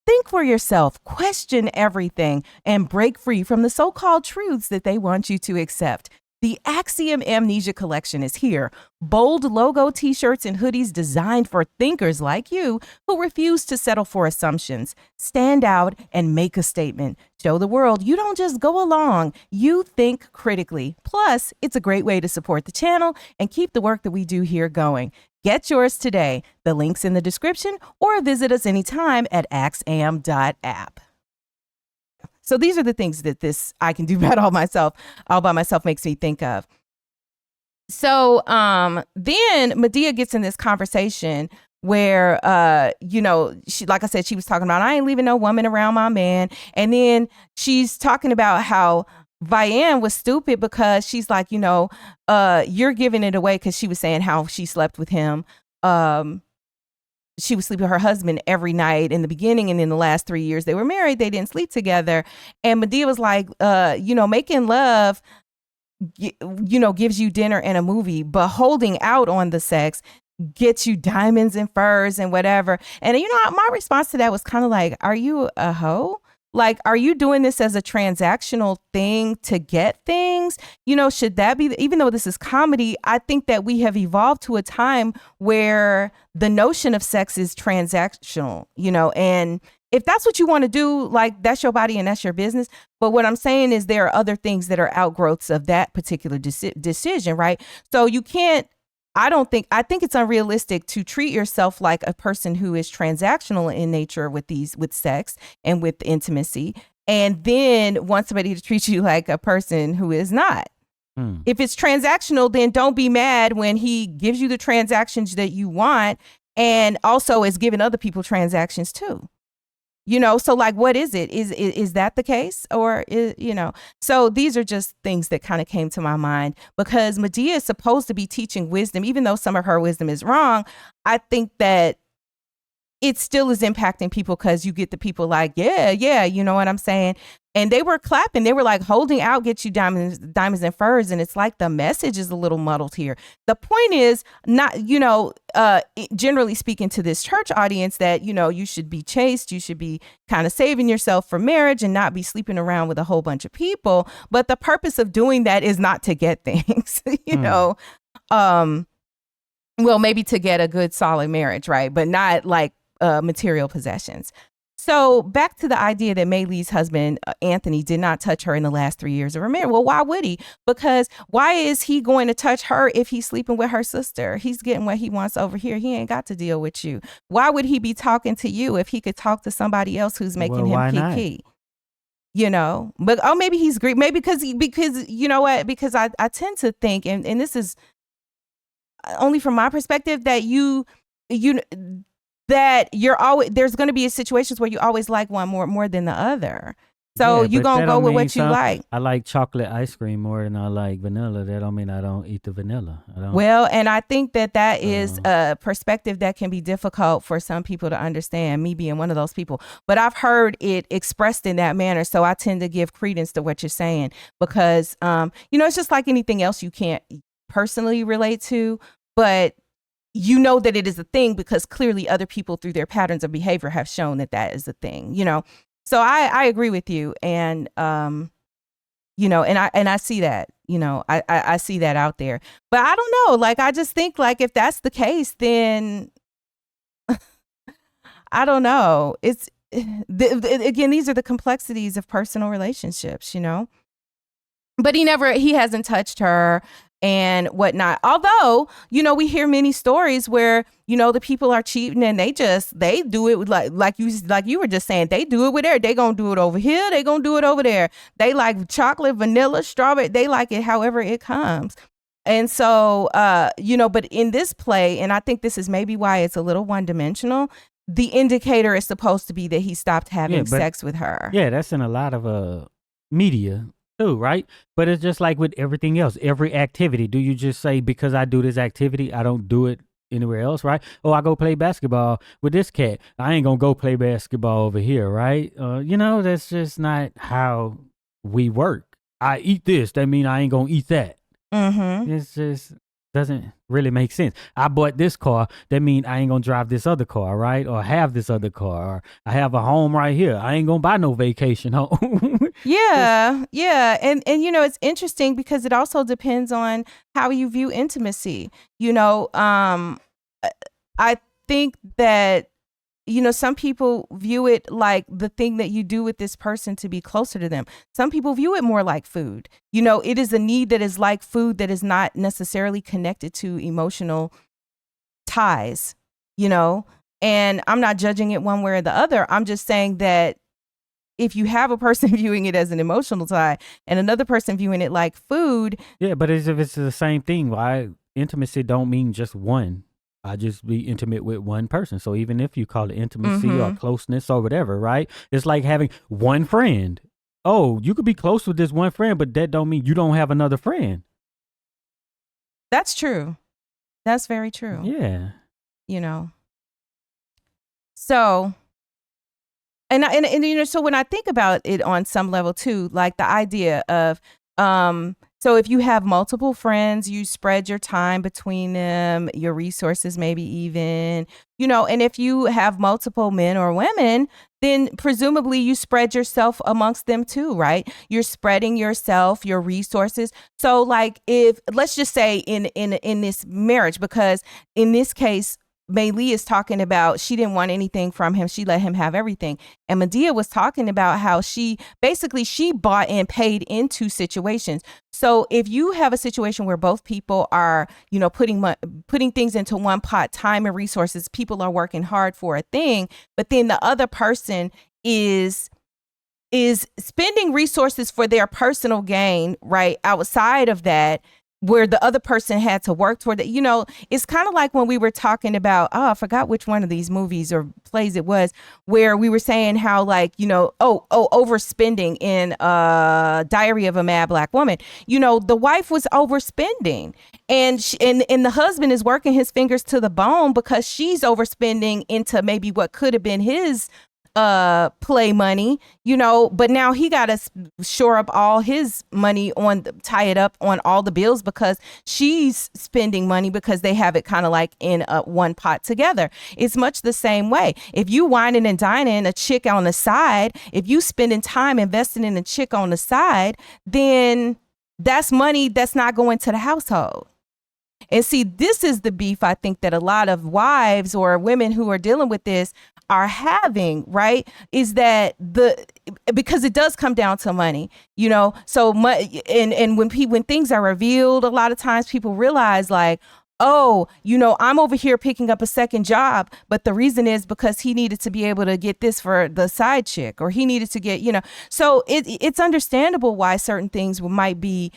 S2: Think for yourself, question everything, and break free from the so-called truths that they want you to accept. The Axiom Amnesia collection is here. Bold logo t-shirts and hoodies designed for thinkers like you who refuse to settle for assumptions. Stand out and make a statement. Show the world you don't just go along, you think critically. Plus, it's a great way to support the channel and keep the work that we do here going. Get yours today. The link's in the description, or visit us anytime at axiom.app. So these are the things that I can do all by myself makes me think of. So then Medea gets in this conversation where she, like I said, she was talking about, I ain't leaving no woman around my man. And then she's talking about how Vianne was stupid because she's like, you're giving it away, because she was saying how she slept with him. She was sleeping with her husband every night in the beginning, and in the last 3 years they were married, they didn't sleep together. And Medea was like, making love gives you dinner and a movie, but holding out on the sex gets you diamonds and furs and whatever. And my response to that was kind of like, are you a hoe? Like, are you doing this as a transactional thing to get things? Should that be, even though this is comedy, I think that we have evolved to a time where the notion of sex is transactional, and if that's what you want to do, like, that's your body and that's your business. But what I'm saying is there are other things that are outgrowths of that particular decision, right? So you can't, I think it's unrealistic to treat yourself like a person who is transactional in nature with sex and with intimacy, and then want somebody to treat you like a person who is not. If it's transactional, then don't be mad when he gives you the transactions that you want, and also is giving other people transactions too. So like, what is it? Is that the case? Or, so these are just things that kind of came to my mind, because Medea is supposed to be teaching wisdom, even though some of her wisdom is wrong. I think that it still is impacting people, because you get the people like, yeah, you know what I'm saying? And they were clapping. They were like, holding out gets you diamonds and furs. And it's like the message is a little muddled here. The point is not, generally speaking to this church audience, that, you should be chaste. You should be kind of saving yourself for marriage and not be sleeping around with a whole bunch of people. But the purpose of doing that is not to get things, well, maybe to get a good solid marriage, right? But not like material possessions. So back to the idea that Mei Lee's husband, Anthony, did not touch her in the last 3 years of her marriage. Well, why would he? Because why is he going to touch her if he's sleeping with her sister? He's getting what he wants over here. He ain't got to deal with you. Why would he be talking to you if he could talk to somebody else who's making him kiki? But maybe he's Greek. Maybe because you know what? Because I tend to think, and this is only from my perspective, that that you're always, there's going to be situations where you always like one more than the other. So you're going to go with what you like.
S1: I like chocolate ice cream more than I like vanilla. That don't mean I don't eat the vanilla.
S2: Well, and I think that is a perspective that can be difficult for some people to understand, me being one of those people. But I've heard it expressed in that manner. So I tend to give credence to what you're saying, because, it's just like anything else you can't personally relate to, but that it is a thing, because clearly other people through their patterns of behavior have shown that is a thing, So I agree with you. And, and I see that, I see that out there, but I don't know. Like, I just think, like, if that's the case, then I don't know. It's again, these are the complexities of personal relationships, but he hasn't touched her and whatnot. Although, we hear many stories where, the people are cheating and they do it with like you were just saying, they do it with there. They gonna do it over here. They gonna do it over there. They like chocolate, vanilla, strawberry. They like it however it comes. And so, but in this play, and I think this is maybe why it's a little one-dimensional, the indicator is supposed to be that he stopped having sex with her.
S1: Yeah, that's in a lot of media too, right? But it's just like with everything else, every activity. Do you just say, because I do this activity, I don't do it anywhere else, right? Oh, I go play basketball with this cat, I ain't gonna go play basketball over here, right? That's just not how we work. I eat this, that mean I ain't gonna eat that. It's just doesn't really make sense. I bought this car, that mean I ain't gonna drive this other car, right? Or have this other car, or I have a home right here, I ain't gonna buy no vacation home.
S2: Yeah. And it's interesting because it also depends on how you view intimacy. I think that, some people view it like the thing that you do with this person to be closer to them. Some people view it more like food. It is a need that is like food, that is not necessarily connected to emotional ties, and I'm not judging it one way or the other. I'm just saying that if you have a person viewing it as an emotional tie and another person viewing it like food.
S1: Yeah, but if it's the same thing, why intimacy don't mean just one. I just be intimate with one person. So even if you call it intimacy or closeness or whatever, right? It's like having one friend. Oh, you could be close with this one friend, but that don't mean you don't have another friend.
S2: That's true. That's very true.
S1: Yeah.
S2: You know. So, and you know, so when I think about it on some level too, like the idea of, so if you have multiple friends, you spread your time between them, your resources, maybe even, you know, and if you have multiple men or women, then presumably you spread yourself amongst them too, right? You're spreading yourself, your resources. So like if, let's just say in this marriage, because in this case, Mei Lee is talking about she didn't want anything from him. She let him have everything. And Medea was talking about how she bought and paid into situations. So if you have a situation where both people are, you know, putting things into one pot, time and resources, people are working hard for a thing, but then the other person is spending resources for their personal gain, right? Outside of that, where the other person had to work toward that. You know, it's kind of like when we were talking about, I forgot which one of these movies or plays it was, where we were saying how like, you know, overspending in Diary of a Mad Black Woman. You know, the wife was overspending and and the husband is working his fingers to the bone because she's overspending into maybe what could have been his play money, you know, but now he got to shore up all his money tie it up on all the bills because she's spending money because they have it kind of like in one pot together. It's much the same way. If you whining and dining a chick on the side, if you spending time investing in a chick on the side, then that's money that's not going to the household. And see, this is the beef I think that a lot of wives or women who are dealing with this are having, right? Is that because it does come down to money, you know? So and when things are revealed, a lot of times people realize like, oh, you know, I'm over here picking up a second job, but the reason is because he needed to be able to get this for the side chick, or he needed to get, you know, so it's understandable why certain things might be,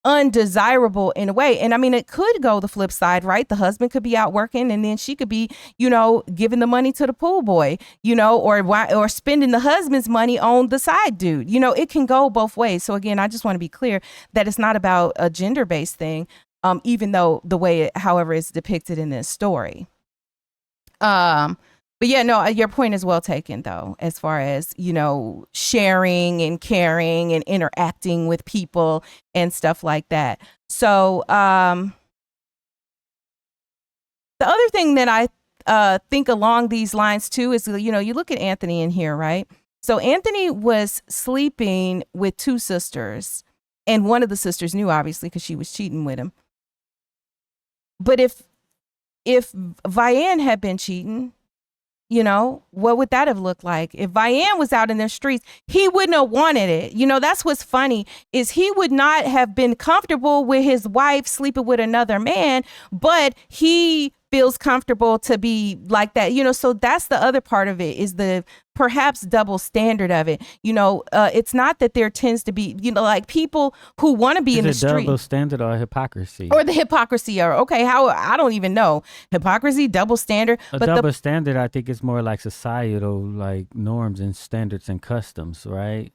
S2: undesirable in a way. And I mean, it could go the flip side, right? The husband could be out working and then she could be, you know, giving the money to the pool boy, you know, or spending the husband's money on the side dude. You know, it can go both ways. So again, I just want to be clear that it's not about a gender-based thing, even though the way however, it's depicted in this story. But yeah, no, your point is well taken, though, as far as, you know, sharing and caring and interacting with people and stuff like that. So the other thing that I think along these lines, too, is, you know, you look at Anthony in here, right? So Anthony was sleeping with two sisters, and one of the sisters knew, obviously, because she was cheating with him. But if Vianne had been cheating, you know, what would that have looked like? If Vianne was out in the streets, he wouldn't have wanted it. You know, that's what's funny is he would not have been comfortable with his wife sleeping with another man, but he feels comfortable to be like that, you know. So that's the other part of it, is the perhaps double standard of it. You know, it's not that there tends to be, you know, like people who want to be in the street.
S1: Double standard or hypocrisy?
S2: Or the hypocrisy, or okay, how, I don't even know. Hypocrisy, double standard.
S1: But double standard, I think, is more like societal, like norms and standards and customs, right?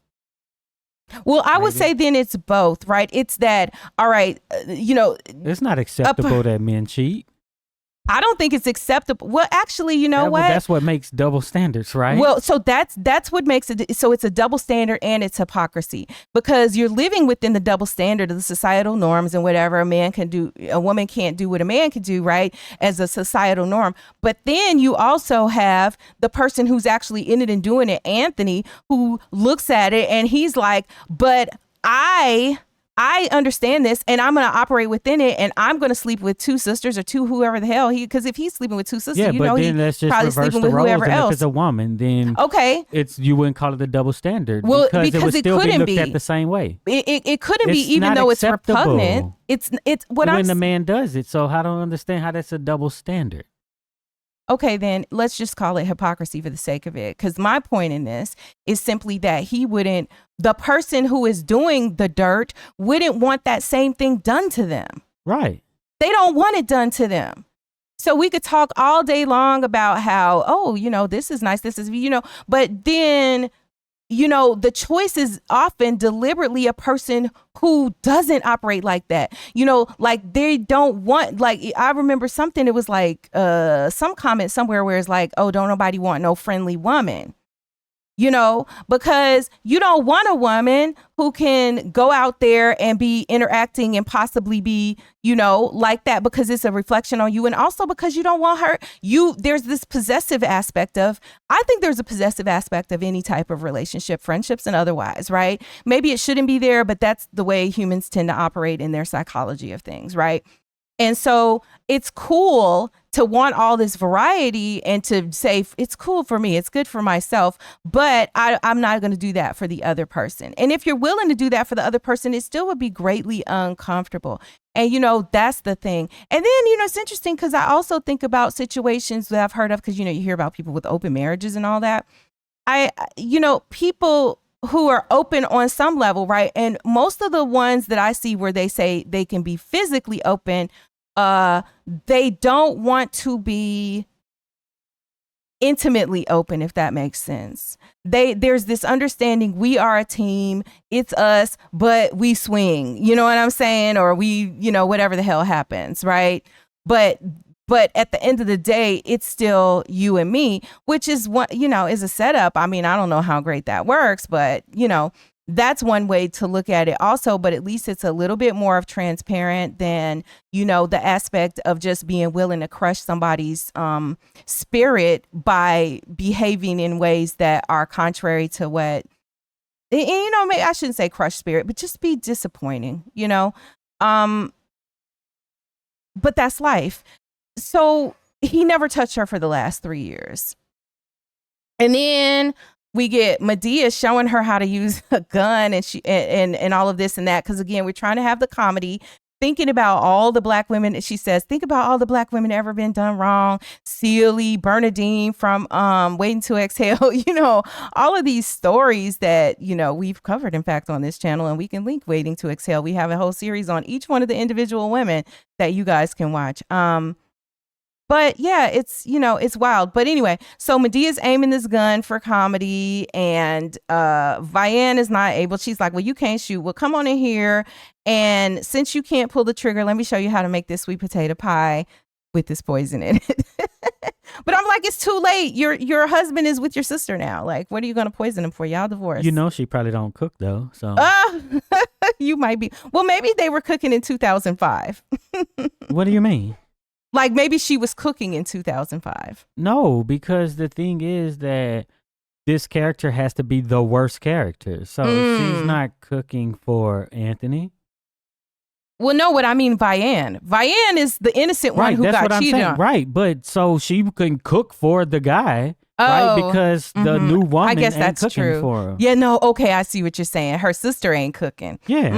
S2: Well, I would say then it's both, right? It's that, all right, you know.
S1: It's not acceptable that men cheat.
S2: I don't think it's acceptable. Well, actually, you know what?
S1: That's what makes double standards, right?
S2: Well, so that's what makes it. So it's a double standard and it's hypocrisy, because you're living within the double standard of the societal norms and whatever a man can do, a woman can't do what a man can do, right? As a societal norm. But then you also have the person who's actually in it and doing it, Anthony, who looks at it and he's like, but I understand this and I'm going to operate within it, and I'm going to sleep with two sisters or whoever the hell because if he's sleeping with two sisters,
S1: yeah,
S2: you
S1: but
S2: know,
S1: then
S2: he's
S1: let's
S2: probably
S1: just reverse
S2: sleeping
S1: the
S2: with
S1: roles,
S2: whoever
S1: and
S2: else.
S1: if it's a woman, then
S2: okay,
S1: you wouldn't call it a double standard.
S2: Well,
S1: because it would still
S2: couldn't
S1: be looked at the same way.
S2: It couldn't be, even though it's repugnant. It's what
S1: when the man does it. So I don't understand how that's a double standard.
S2: okay, then let's just call it hypocrisy for the sake of it. Because my point in this is simply that the person who is doing the dirt wouldn't want that same thing done to them.
S1: Right.
S2: They don't want it done to them. So we could talk all day long about how, this is nice, this is, but then, the choice is often deliberately a person who doesn't operate like that. Like they don't want, like, I remember something, it was like some comment somewhere where it's like, oh, don't nobody want no friendly woman. Because you don't want a woman who can go out there and be interacting and possibly be, like that, because it's a reflection on you. And also because you don't want her, there's this possessive aspect I think there's a possessive aspect of any type of relationship, friendships and otherwise, right? Maybe it shouldn't be there, but that's the way humans tend to operate in their psychology of things, right? And so it's cool to want all this variety and to say, it's cool for me, it's good for myself, but I'm not going to do that for the other person. And if you're willing to do that for the other person, it still would be greatly uncomfortable. And, that's the thing. And then, it's interesting because I also think about situations that I've heard of, because, you hear about people with open marriages and all that. People who are open on some level, right? And most of the ones that I see where they say they can be physically open, they don't want to be intimately open, if that makes sense. There's this understanding, we are a team, it's us, but we swing, you know what I'm saying? Or we, whatever the hell happens, right? But at the end of the day, it's still you and me, which is what, is a setup. I mean, I don't know how great that works, but, that's one way to look at it also, but at least it's a little bit more of transparent than, the aspect of just being willing to crush somebody's spirit by behaving in ways that are contrary to what, and, maybe I shouldn't say crush spirit, but just be disappointing, but that's life. So he never touched her for the last 3 years. And then we get Medea showing her how to use a gun and she and all of this and that. Because again, we're trying to have the comedy, thinking about all the black women. She says, think about all the black women ever been done wrong. Celie, Bernadine from Waiting to Exhale, all of these stories that, we've covered, in fact, on this channel, and we can link Waiting to Exhale. We have a whole series on each one of the individual women that you guys can watch. But yeah, it's wild. But anyway, so Medea's aiming this gun for comedy, and Vianne is not able. She's like, well, you can't shoot. Well, come on in here. And since you can't pull the trigger, let me show you how to make this sweet potato pie with this poison in it. But I'm like, it's too late. Your husband is with your sister now. Like, what are you going to poison him for? Y'all divorced.
S1: She probably don't cook though. So
S2: you might be. Well, maybe they were cooking in 2005.
S1: What do you mean?
S2: Like maybe she was cooking in 2005.
S1: No, because the thing is that this character has to be the worst character. So she's not cooking for Anthony.
S2: Well, no, what I mean, Vianne. Vianne is the innocent one who got cheated on.
S1: Right, but so she can cook for the guy, right? Because the new woman
S2: I guess
S1: ain't
S2: that's
S1: cooking
S2: true.
S1: for her.
S2: Yeah, no, okay, I see what you're saying. Her sister ain't cooking.
S1: Yeah.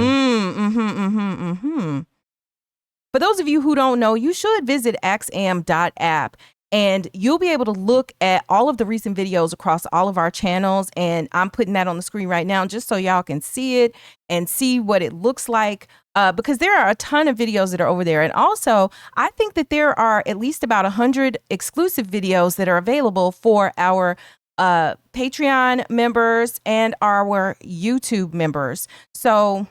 S2: For those of you who don't know, you should visit axiom.app, and you'll be able to look at all of the recent videos across all of our channels. And I'm putting that on the screen right now just so y'all can see it and see what it looks like, because there are a ton of videos that are over there. And also, I think that there are at least about 100 exclusive videos that are available for our Patreon members and our YouTube members. So,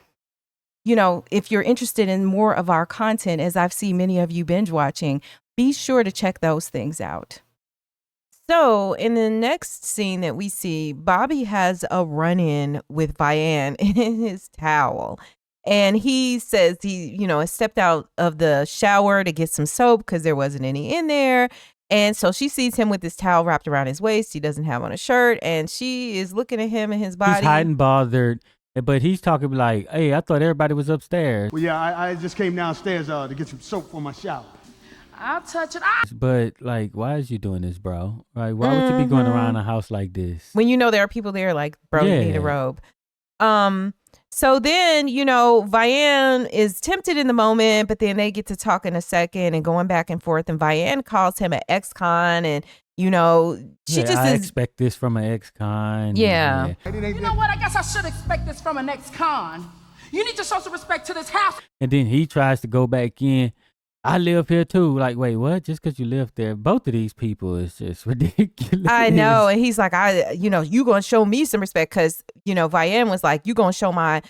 S2: if you're interested in more of our content, as I've seen many of you binge watching, be sure to check those things out. So in the next scene that we see, Bobby has a run-in with Vianne in his towel. And he says he, has stepped out of the shower to get some soap because there wasn't any in there. And so she sees him with his towel wrapped around his waist. He doesn't have on a shirt. And she is looking at him and his body.
S1: He's hiding bothered. But he's talking like, hey, I thought everybody was upstairs.
S5: Well, yeah, I just came downstairs to get some soap for my shower.
S3: I'll touch it.
S1: But like, why is you doing this, bro? Like, why would you be going around a house like this?
S2: When there are people there like, bro, you need a robe. So then, Vianne is tempted in the moment, but then they get to talk in a second and going back and forth. And Vianne calls him an ex-con, and she just
S1: I
S2: is.
S1: expect this from an ex-con.
S2: Yeah.
S3: You know what? I guess I should expect this from an ex-con. You need to show some respect to this house.
S1: And then he tries to go back in. I live here too. Like, wait, what? Just because you live there? Both of these people is just ridiculous.
S2: I know. And he's like, you going to show me some respect because, Vianne was like, you going to show my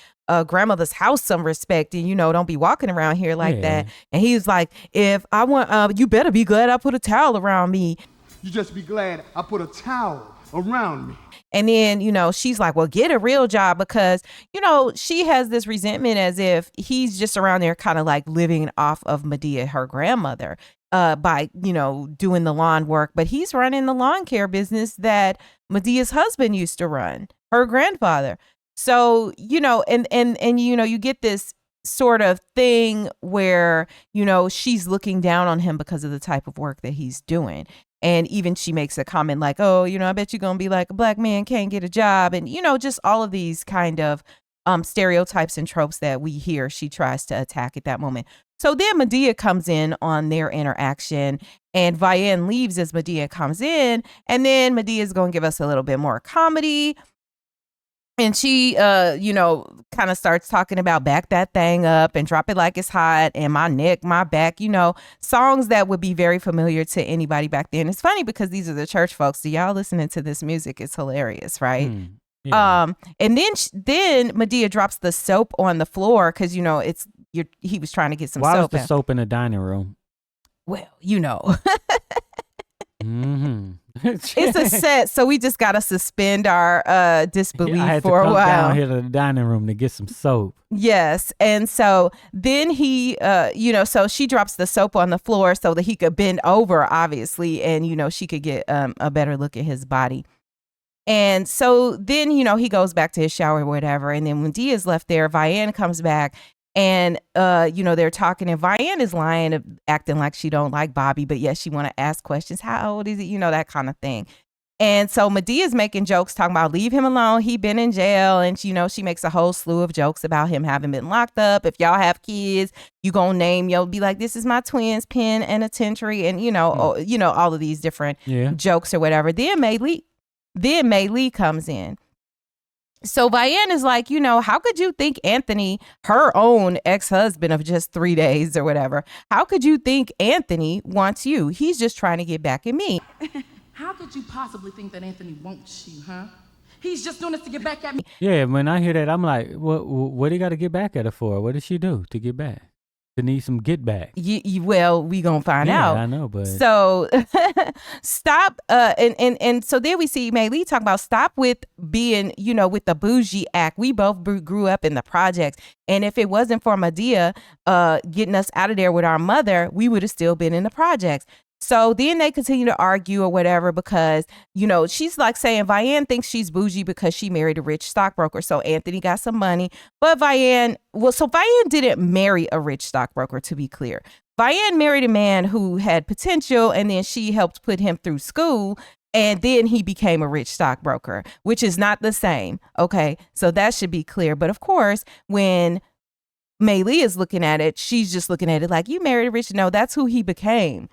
S2: grandmother's house some respect and, don't be walking around here like that. And he's like, if I want, you better be glad I put a towel around me.
S5: You just be glad I put a towel around me.
S2: And then, she's like, well, get a real job because, she has this resentment as if he's just around there kind of like living off of Medea, her grandmother, by, doing the lawn work. But he's running the lawn care business that Medea's husband used to run, her grandfather. So, and you get this sort of thing where, she's looking down on him because of the type of work that he's doing. And even she makes a comment like, oh, I bet you're going to be like a black man can't get a job. And, just all of these kind of stereotypes and tropes that we hear she tries to attack at that moment. So then Medea comes in on their interaction and Vianne leaves as Medea comes in. And then Medea is going to give us a little bit more comedy. And she, kind of starts talking about back that thing up and drop it like it's hot and my neck, my back, songs that would be very familiar to anybody back then. It's funny because these are the church folks. So y'all listening to this music is hilarious, right?
S1: Yeah.
S2: And then Medea drops the soap on the floor because, he was trying to get some
S1: Why
S2: soap.
S1: was the soap in the dining room?
S2: Well,
S1: Mm-hmm.
S2: It's a set, so we just gotta suspend our disbelief
S1: I had
S2: for
S1: to
S2: a
S1: come
S2: while.
S1: down here to the dining room to get some soap.
S2: Yes, and so then he, so she drops the soap on the floor so that he could bend over, obviously, and she could get a better look at his body. And so then he goes back to his shower or whatever, and then when Dia's left there, Vianne comes back. And, they're talking and Vianne is lying, acting like she don't like Bobby, but yes, she want to ask questions. How old is he? That kind of thing. And so Medea's making jokes talking about leave him alone. He been in jail. And, she makes a whole slew of jokes about him having been locked up. If y'all have kids, you gonna name, be like, this is my twins, penitentiary. And, all of these different jokes or whatever. Then May Lee comes in. So Vianne is like, how could you think Anthony, her own ex-husband of just 3 days or whatever, how could you think Anthony wants you? He's just trying to get back at me.
S3: How could you possibly think that Anthony wants you, huh? He's just doing this to get back at me.
S1: Yeah, when I hear that, I'm like, what do you got to get back at her for? What did she do to get back? To need some get back.
S2: Well, we gonna find out.
S1: I know, but
S2: so stop. And so there we see May Lee talk about stop with being, with the bougie act. We both grew up in the projects, and if it wasn't for Medea getting us out of there with our mother, we would have still been in the projects. So then they continue to argue or whatever because, she's like saying Vianne thinks she's bougie because she married a rich stockbroker. So Anthony got some money. But Vianne didn't marry a rich stockbroker, to be clear. Vianne married a man who had potential, and then she helped put him through school. And then he became a rich stockbroker, which is not the same. Okay, so that should be clear. But of course, when May Lee is looking at it, she's just looking at it like, you married a rich. No, that's who he became.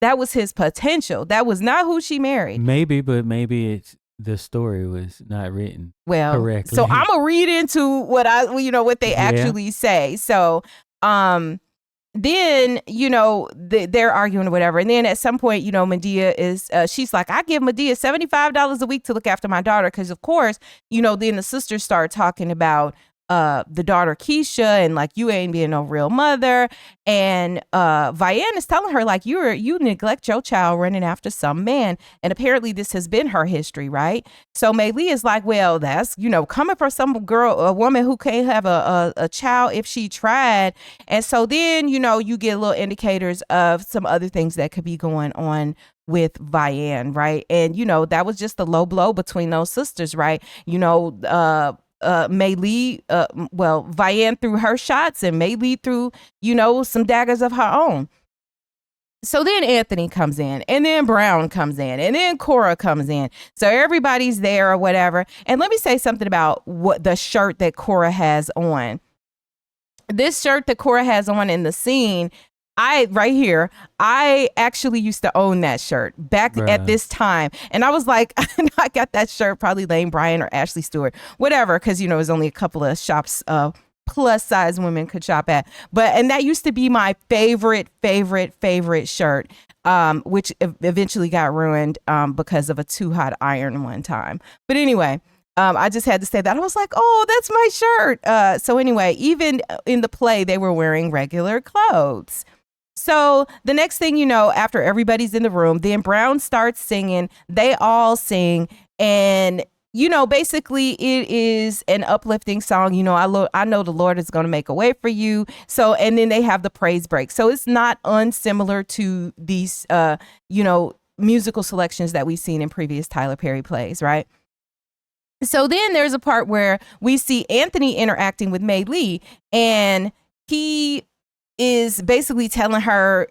S2: That was his potential. That was not who she married.
S1: Maybe it's the story was not written correctly.
S2: So I'm gonna read into what what they actually say. So, then they're arguing or whatever, and then at some point, Medea is she's like, I give Medea $75 a week to look after my daughter, because of course, then the sisters start talking about the daughter Keisha and like, you ain't being no real mother. And Vianne is telling her like, you neglect your child running after some man. And apparently this has been her history, right? So May Lee is like, well, that's, coming from a woman who can't have a child if she tried. And so then, you get little indicators of some other things that could be going on with Vianne, right? And, that was just the low blow between those sisters, right? May Lee, Vianne threw her shots and May Lee threw, some daggers of her own. So then Anthony comes in, and then Brown comes in, and then Cora comes in. So everybody's there or whatever. And let me say something about what the shirt that Cora has on. This shirt that Cora has on in the scene, I actually used to own that shirt back at this time. And I was like, I got that shirt, probably Lane Bryant or Ashley Stewart, whatever, because, it was only a couple of shops plus size women could shop at. And that used to be my favorite shirt, which eventually got ruined because of a too hot iron one time. But anyway, I just had to say that. I was like, oh, that's my shirt. So anyway, even in the play, they were wearing regular clothes. So the next thing you know, after everybody's in the room, then Brown starts singing. They all sing. And basically it is an uplifting song. I know the Lord is going to make a way for you. So, and then they have the praise break. So it's not unsimilar to these, musical selections that we've seen in previous Tyler Perry plays, right? So then there's a part where we see Anthony interacting with Mei Lee, and he is basically telling her,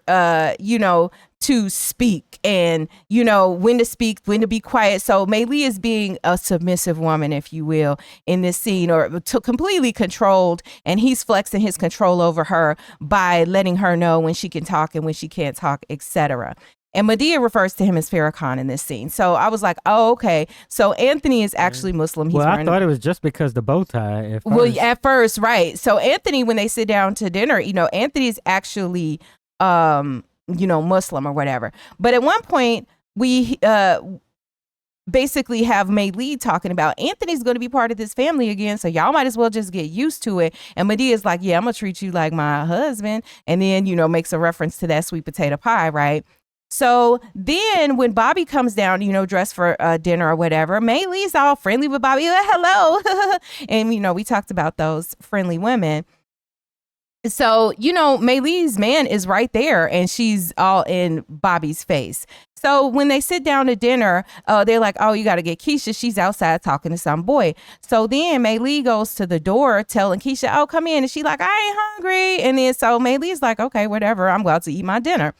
S2: to speak and, when to speak, when to be quiet. So Mei Lee is being a submissive woman, if you will, in this scene, or completely controlled. And he's flexing his control over her by letting her know when she can talk and when she can't talk, etc. And Medea refers to him as Farrakhan in this scene. So I was like, oh, okay. So Anthony is actually Muslim. He's
S1: I thought it was just because the bow tie at first.
S2: Well, at first, right. So Anthony, when they sit down to dinner, Anthony's actually, Muslim or whatever. But at one point, we basically have Mei Lee talking about Anthony's going to be part of this family again. So y'all might as well just get used to it. And Medea's like, yeah, I'm going to treat you like my husband. And then, makes a reference to that sweet potato pie, right? So then when Bobby comes down, dressed for dinner or whatever, Mei Lee's all friendly with Bobby. Hello. And, we talked about those friendly women. So, Mei Lee's man is right there, and she's all in Bobby's face. So when they sit down to dinner, they're like, oh, you got to get Keisha. She's outside talking to some boy. So then Mei Lee goes to the door telling Keisha, oh, come in. And she's like, I ain't hungry. And then so Mei Lee's like, okay, whatever. I'm about to eat my dinner.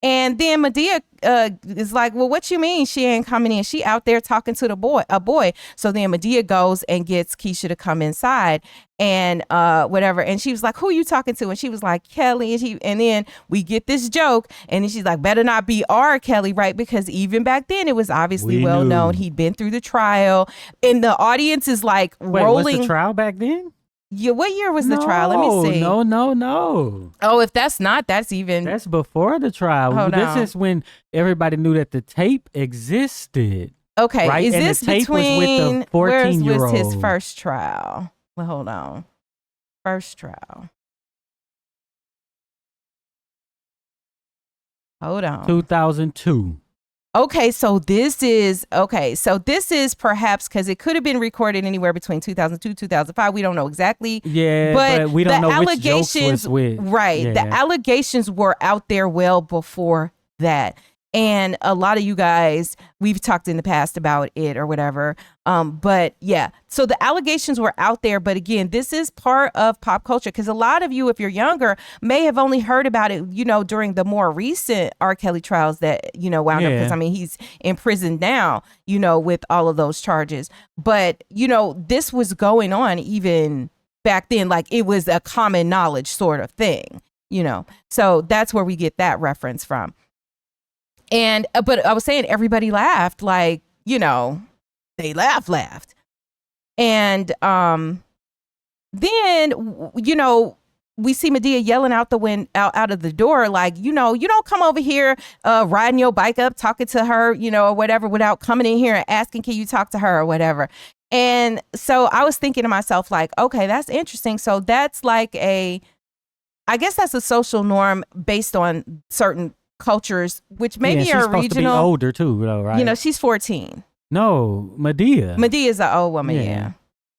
S2: And then Medea is like, well, what you mean she ain't coming in? She out there talking to a boy. So then Medea goes and gets Keisha to come inside and whatever. And she was like, who you talking to? And she was like, Kelly. And then we get this joke. And then she's like, better not be R. Kelly, right? Because even back then it was obviously well known. He'd been through the trial. And the audience is like rolling.
S1: What's the trial back then?
S2: Yeah, what year was the trial? Let me see.
S1: No.
S2: Oh, if that's
S1: before the trial.
S2: Hold on.
S1: This is when everybody knew that the tape existed.
S2: Okay,
S1: right?
S2: Is
S1: and
S2: this
S1: the tape
S2: between
S1: was with the 14-year-old?
S2: Where was his first trial? Well, hold on. First trial. Hold on.
S1: 2002.
S2: Okay, so this is perhaps because it could have been recorded anywhere between 2002, 2005. We don't know exactly.
S1: Yeah, but we don't know which jokes was with.
S2: Right.
S1: Yeah.
S2: The allegations were out there well before that. And a lot of you guys, we've talked in the past about it or whatever. But yeah, so the allegations were out there. But again, this is part of pop culture because a lot of you, if you're younger, may have only heard about it, during the more recent R. Kelly trials that, wound up. Because he's in prison now, with all of those charges. But, this was going on even back then. Like it was a common knowledge sort of thing, So that's where we get that reference from. And but I was saying everybody laughed, like, they laughed. And then, we see Medea yelling out out of the door, like, you don't come over here riding your bike up, talking to her, or whatever, without coming in here and asking, can you talk to her or whatever. And so I was thinking to myself, like, okay, that's interesting. So that's like I guess that's a social norm based on certain cultures, which maybe are regional. She's supposed to be
S1: older too, though, right?
S2: She's 14.
S1: No, Medea.
S2: Medea's an old woman,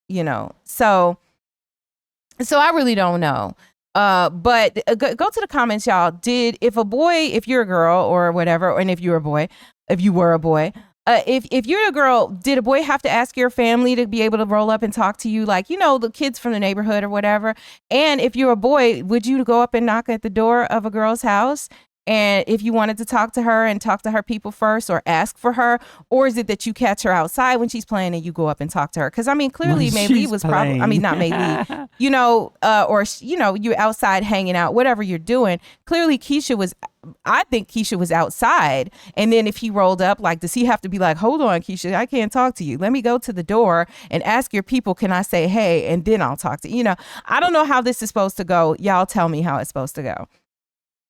S2: yeah. So I really don't know. But go to the comments, y'all. If you're a girl or whatever, and if you were a boy, if you're a girl, did a boy have to ask your family to be able to roll up and talk to you? Like, the kids from the neighborhood or whatever. And if you're a boy, would you go up and knock at the door of a girl's house? and if you wanted to talk to her and talk to her people first or ask for her, or is it that you catch her outside when she's playing and you go up and talk to her? Because I mean, clearly
S1: When
S2: Mei
S1: she's
S2: was probably, I mean, not Mei, or you're outside hanging out, whatever you're doing. Clearly I think Keisha was outside. And then if he rolled up, like, does he have to be like, hold on, Keisha, I can't talk to you. Let me go to the door and ask your people, can I say hey? And then I'll talk to you. I don't know how this is supposed to go. Y'all tell me how it's supposed to go.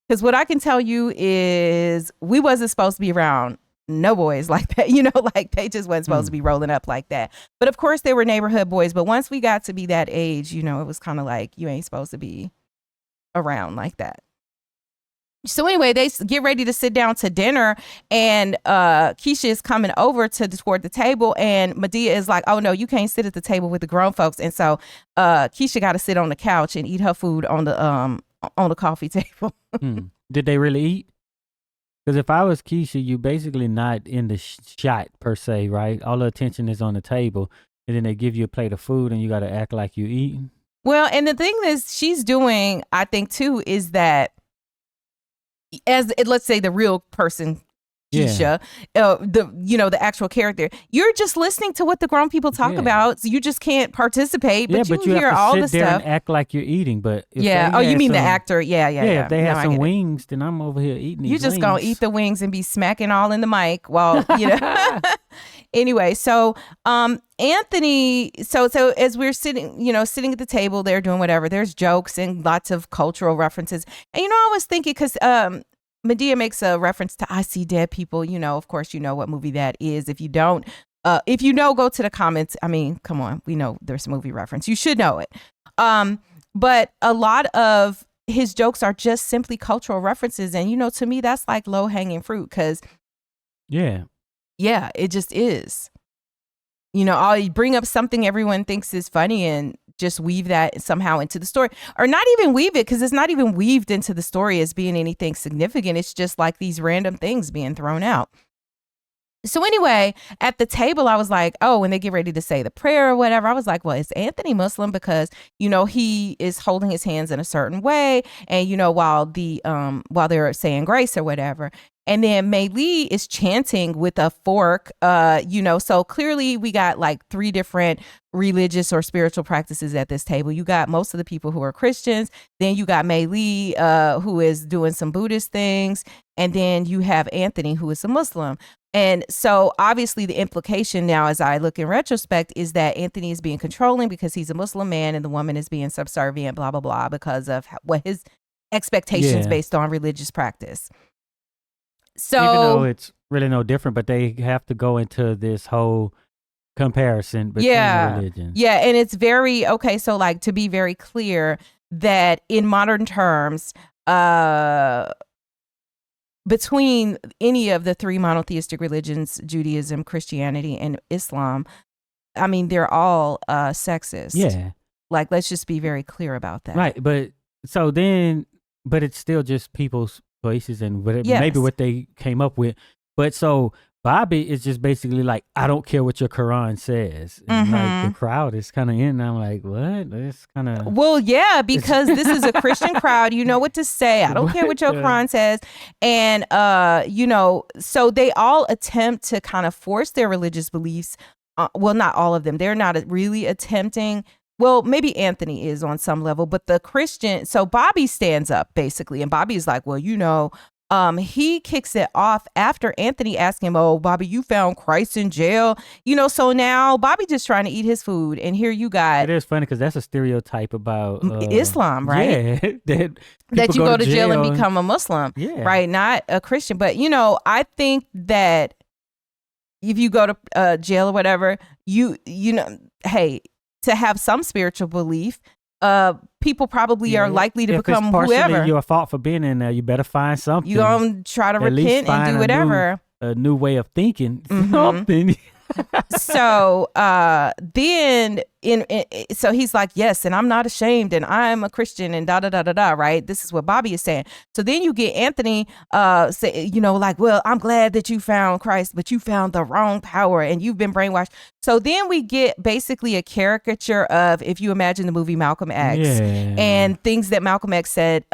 S2: Because what I can tell you is we wasn't supposed to be around no boys like that. Like they just wasn't supposed to be rolling up like that. But of course they were neighborhood boys. But once we got to be that age, it was kind of like you ain't supposed to be around like that. So anyway, they get ready to sit down to dinner, and Keisha is coming over toward the table, and Medea is like, oh no, you can't sit at the table with the grown folks. And so Keisha got to sit on the couch and eat her food on the coffee table.
S1: Did they really eat? Because if I was Keisha, you basically not in the shot per se, right? All the attention is on the table, and then they give you a plate of food, and you got to act like you eating.
S2: Well, and the thing is, she's doing, I think too, is that let's say the real person, Keisha, the actual character, you're just listening to what the grown people talk about. So you just can't participate, but you hear
S1: have to
S2: all
S1: sit
S2: the
S1: there
S2: stuff.
S1: And act like you're eating, but if
S2: you mean the actor? Yeah.
S1: If they have some wings, then I'm over here eating.
S2: You just gonna eat the wings and be smacking all in the mic while Anyway, so Anthony, so as we're sitting at the table, they're doing whatever. There's jokes and lots of cultural references, and I was thinking because Medea makes a reference to I See Dead People. Of course, what movie that is. If you don't, go to the comments. I mean, come on, we know there's a movie reference. You should know it. But a lot of his jokes are just simply cultural references, and to me that's like low hanging fruit because it just is. I'll bring up something everyone thinks is funny and just weave that somehow into the story, or not even weave it because it's not even weaved into the story as being anything significant. It's just like these random things being thrown out. So anyway, at the table, I was like, oh, when they get ready to say the prayer or whatever, I was like, well, is Anthony Muslim? Because, he is holding his hands in a certain way. And, while they're saying grace or whatever. And then Mei Lee is chanting with a fork, so clearly we got like 3 different religious or spiritual practices at this table. You got most of the people who are Christians. Then you got Mei Lee, who is doing some Buddhist things. And then you have Anthony, who is a Muslim. And so obviously the implication now, as I look in retrospect, is that Anthony is being controlling because he's a Muslim man and the woman is being subservient, blah, blah, blah, because of what his expectations based on religious practice. So
S1: even though it's really no different, but they have to go into this whole comparison between religions.
S2: Yeah, and it's very, okay, so like to be very clear that in modern terms, between any of the 3 monotheistic religions, Judaism, Christianity, and Islam, I mean, they're all sexist.
S1: Yeah.
S2: Like, let's just be very clear about that.
S1: Right, but it's still just people's choices and whatever, maybe what they came up with. But so Bobby is just basically like, I don't care what your Quran says. And like the crowd is kind of in. And I'm like, what? It's kind of.
S2: Well, yeah, because this is a Christian crowd. You know what to say. I don't care what your Quran says. And, so they all attempt to kind of force their religious beliefs. Well, not all of them. They're not really attempting. Well, maybe Anthony is on some level, but the Christian, so Bobby stands up basically, and Bobby's like, well, he kicks it off after Anthony asked him, oh, Bobby, you found Christ in jail, so now Bobby just trying to eat his food, and here you got.
S1: It is funny because that's a stereotype about
S2: Islam, right?
S1: Yeah,
S2: that you go to jail and become a Muslim, right? Not a Christian, but I think that if you go to jail or whatever, hey. To have some spiritual belief, people probably are likely to become whoever.
S1: Your fault for being in there, you better find something.
S2: You're going to try to repent and do whatever.
S1: A new way of thinking. Something.
S2: So then so he's like, yes, and I'm not ashamed, and I'm a Christian, and da da da da da. Right? This is what Bobby is saying. So then you get Anthony say, like, well, I'm glad that you found Christ, but you found the wrong power, and you've been brainwashed. So then we get basically a caricature of, if you imagine the movie Malcolm X and things that Malcolm X said.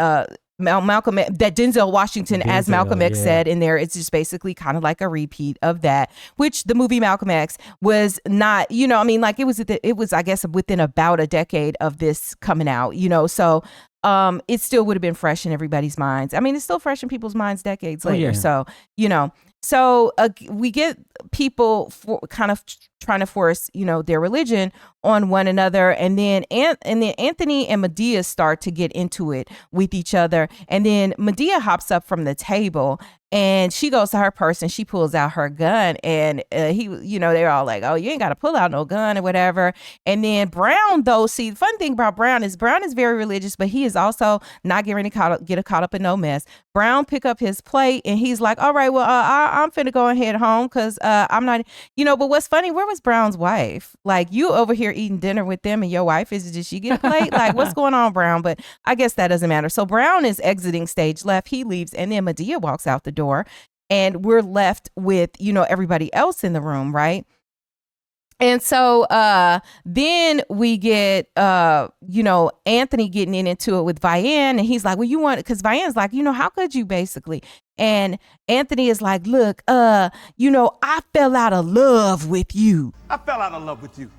S2: Malcolm, that Denzel Washington as Malcolm X said in there. It's just basically kind of like a repeat of that, which the movie Malcolm X was not, you know, I mean, like it was, I guess, within about a decade of this coming out, you know, so it still would have been fresh in everybody's minds. I mean, it's still fresh in people's minds decades later. So, you know, so we get people kind of trying to force, you know, their religion on one another. And then Anthony and Medea start to get into it with each other. And then Medea hops up from the table and she goes to her purse and she pulls out her gun. And they're all like, oh, you ain't got to pull out no gun or whatever. And then Brown, though, see, the fun thing about Brown is very religious, but he is also not getting ready to get caught up in no mess. Brown pick up his plate and he's like, all right, well, I'm finna go and head home because I'm not, you know, but what's funny, where was Brown's wife? Like, you over here eating dinner with them and your wife, did she get a plate? Like, what's going on, Brown? But I guess that doesn't matter. So Brown is exiting stage left. He leaves and then Medea walks out the door and we're left with, you know, everybody else in the room, right? And so then we get, you know, Anthony getting into it with Vianne. And he's like, well, because Vianne's like, you know, how could you basically? And Anthony is like, look, you know, I fell out of love with you.
S6: I fell out of love with you.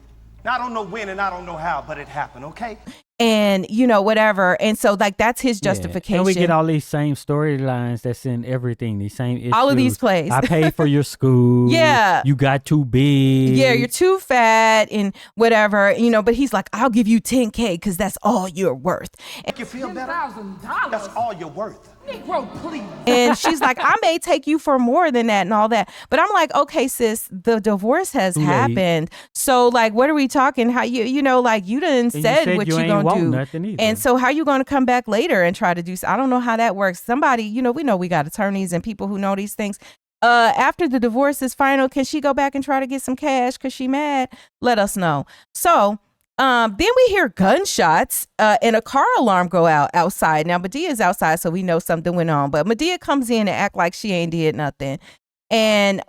S6: Now, I don't know when and I don't know how, but it happened, okay?
S2: And, you know, whatever. And so, like, that's his justification.
S1: And we get all these same storylines that's in everything. These same issues.
S2: All of these plays.
S1: I paid for your school.
S2: Yeah.
S1: You got too big.
S2: Yeah, you're too fat and whatever, you know, but he's like, I'll give you $10K because that's all you're worth.
S6: Make you feel better? That's all you're worth.
S3: Negro, please.
S2: And she's like, I may take you for more than that and all that. But I'm like, okay, sis, the divorce has happened. So, like, what are we talking? How you know, like, you done said what you're going to do. And so how you going to come back later and try to do, I don't know how that works. Somebody, you know we got attorneys and people who know these things. After the divorce is final, can she go back and try to get some cash because she mad? Let us know. So, then we hear gunshots and a car alarm go out outside. Now, Medea's outside, so we know something went on. But Medea comes in and act like she ain't did nothing. And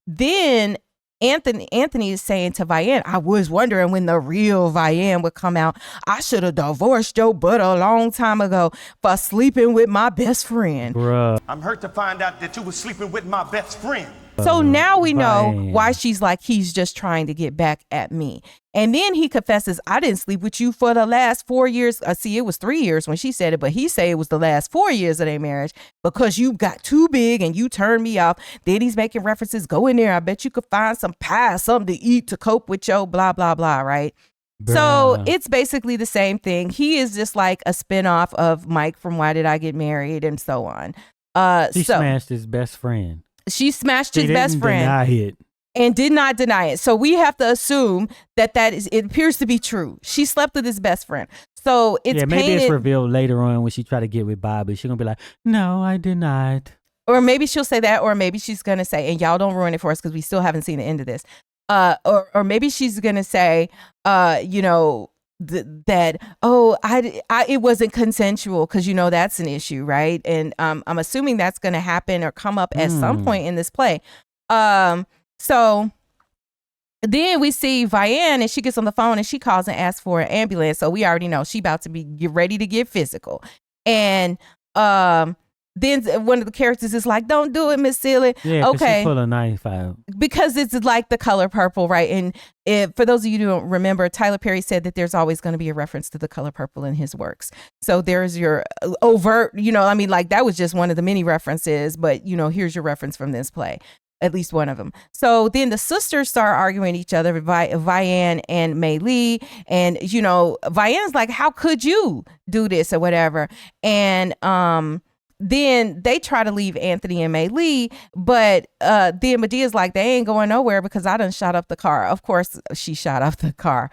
S2: then Anthony is saying to Vianne, I was wondering when the real Vianne would come out. I should have divorced your butt a long time ago for sleeping with my best friend.
S1: Bruh.
S6: I'm hurt to find out that you were sleeping with my best friend.
S2: So now we know why she's like, he's just trying to get back at me. And then he confesses, I didn't sleep with you for the last 4 years. See, it was 3 years when she said it, but he said it was the last 4 years of their marriage because you got too big and you turned me off. Then he's making references, go in there. I bet you could find some pie, something to eat to cope with your blah, blah, blah, right? Bruh. So it's basically the same thing. He is just like a spinoff of Mike from Why Did I Get Married and so on.
S1: She smashed his best friend.
S2: She smashed his best friend.
S1: Deny it.
S2: And did not deny it. So we have to assume that it appears to be true. She slept with his best friend. So it's
S1: maybe it's revealed later on when she try to get with Bobby. She's going to be like, no, I did not.
S2: Or maybe she'll say that, or maybe she's going to say, and y'all don't ruin it for us because we still haven't seen the end of this. Or maybe she's going to say, you know, that it wasn't consensual because you know that's an issue, right? And I'm assuming that's going to happen or come up at some point in this play. So then we see Vianne and she gets on the phone and she calls and asks for an ambulance. So we already know she about to get ready to get physical. And then one of the characters is like, don't do it, Miss Seeley.
S1: Yeah,
S2: okay.
S1: She pull a knife out.
S2: Because it's like the color purple, right? And for those of you who don't remember, Tyler Perry said that there's always going to be a reference to the color purple in his works. So there's your overt, you know, I mean, like that was just one of the many references, but you know, here's your reference from this play. At least one of them. So then the sisters start arguing each other, Vianne and Mei Lee. And, you know, Vianne's like, how could you do this or whatever? And then they try to leave Anthony and Mei Lee, but then Medea's like, they ain't going nowhere because I done shot up the car. Of course, she shot up the car.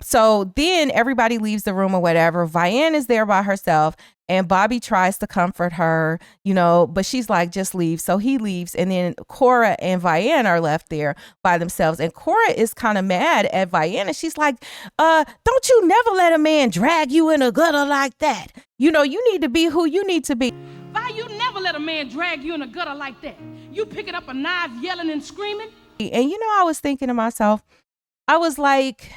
S2: So then everybody leaves the room or whatever. Vianne is there by herself. And Bobby tries to comfort her, you know, but she's like, just leave. So he leaves. And then Cora and Vianne are left there by themselves. And Cora is kind of mad at Vianne. And she's like, don't you never let a man drag you in a gutter like that. You know, you need to be who you need to be.
S3: Why you never let a man drag you in a gutter like that? You picking up a knife, yelling and screaming?
S2: And, you know, I was thinking to myself, I was like,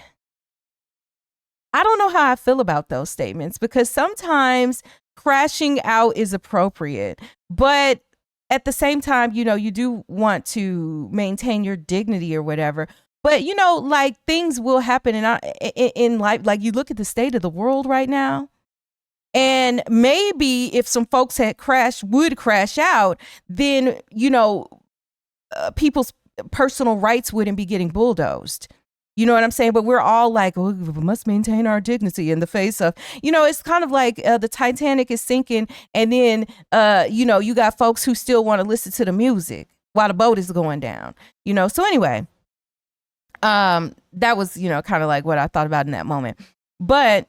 S2: I don't know how I feel about those statements because sometimes crashing out is appropriate, but at the same time, you know, you do want to maintain your dignity or whatever. But, you know, like things will happen in life. Like you look at the state of the world right now. And maybe if some folks would crash out, then, you know, people's personal rights wouldn't be getting bulldozed. You know what I'm saying? But we're all like, oh, we must maintain our dignity in the face of, you know, it's kind of like the Titanic is sinking. And then, you know, you got folks who still want to listen to the music while the boat is going down, you know? So anyway, that was, you know, kind of like what I thought about in that moment. But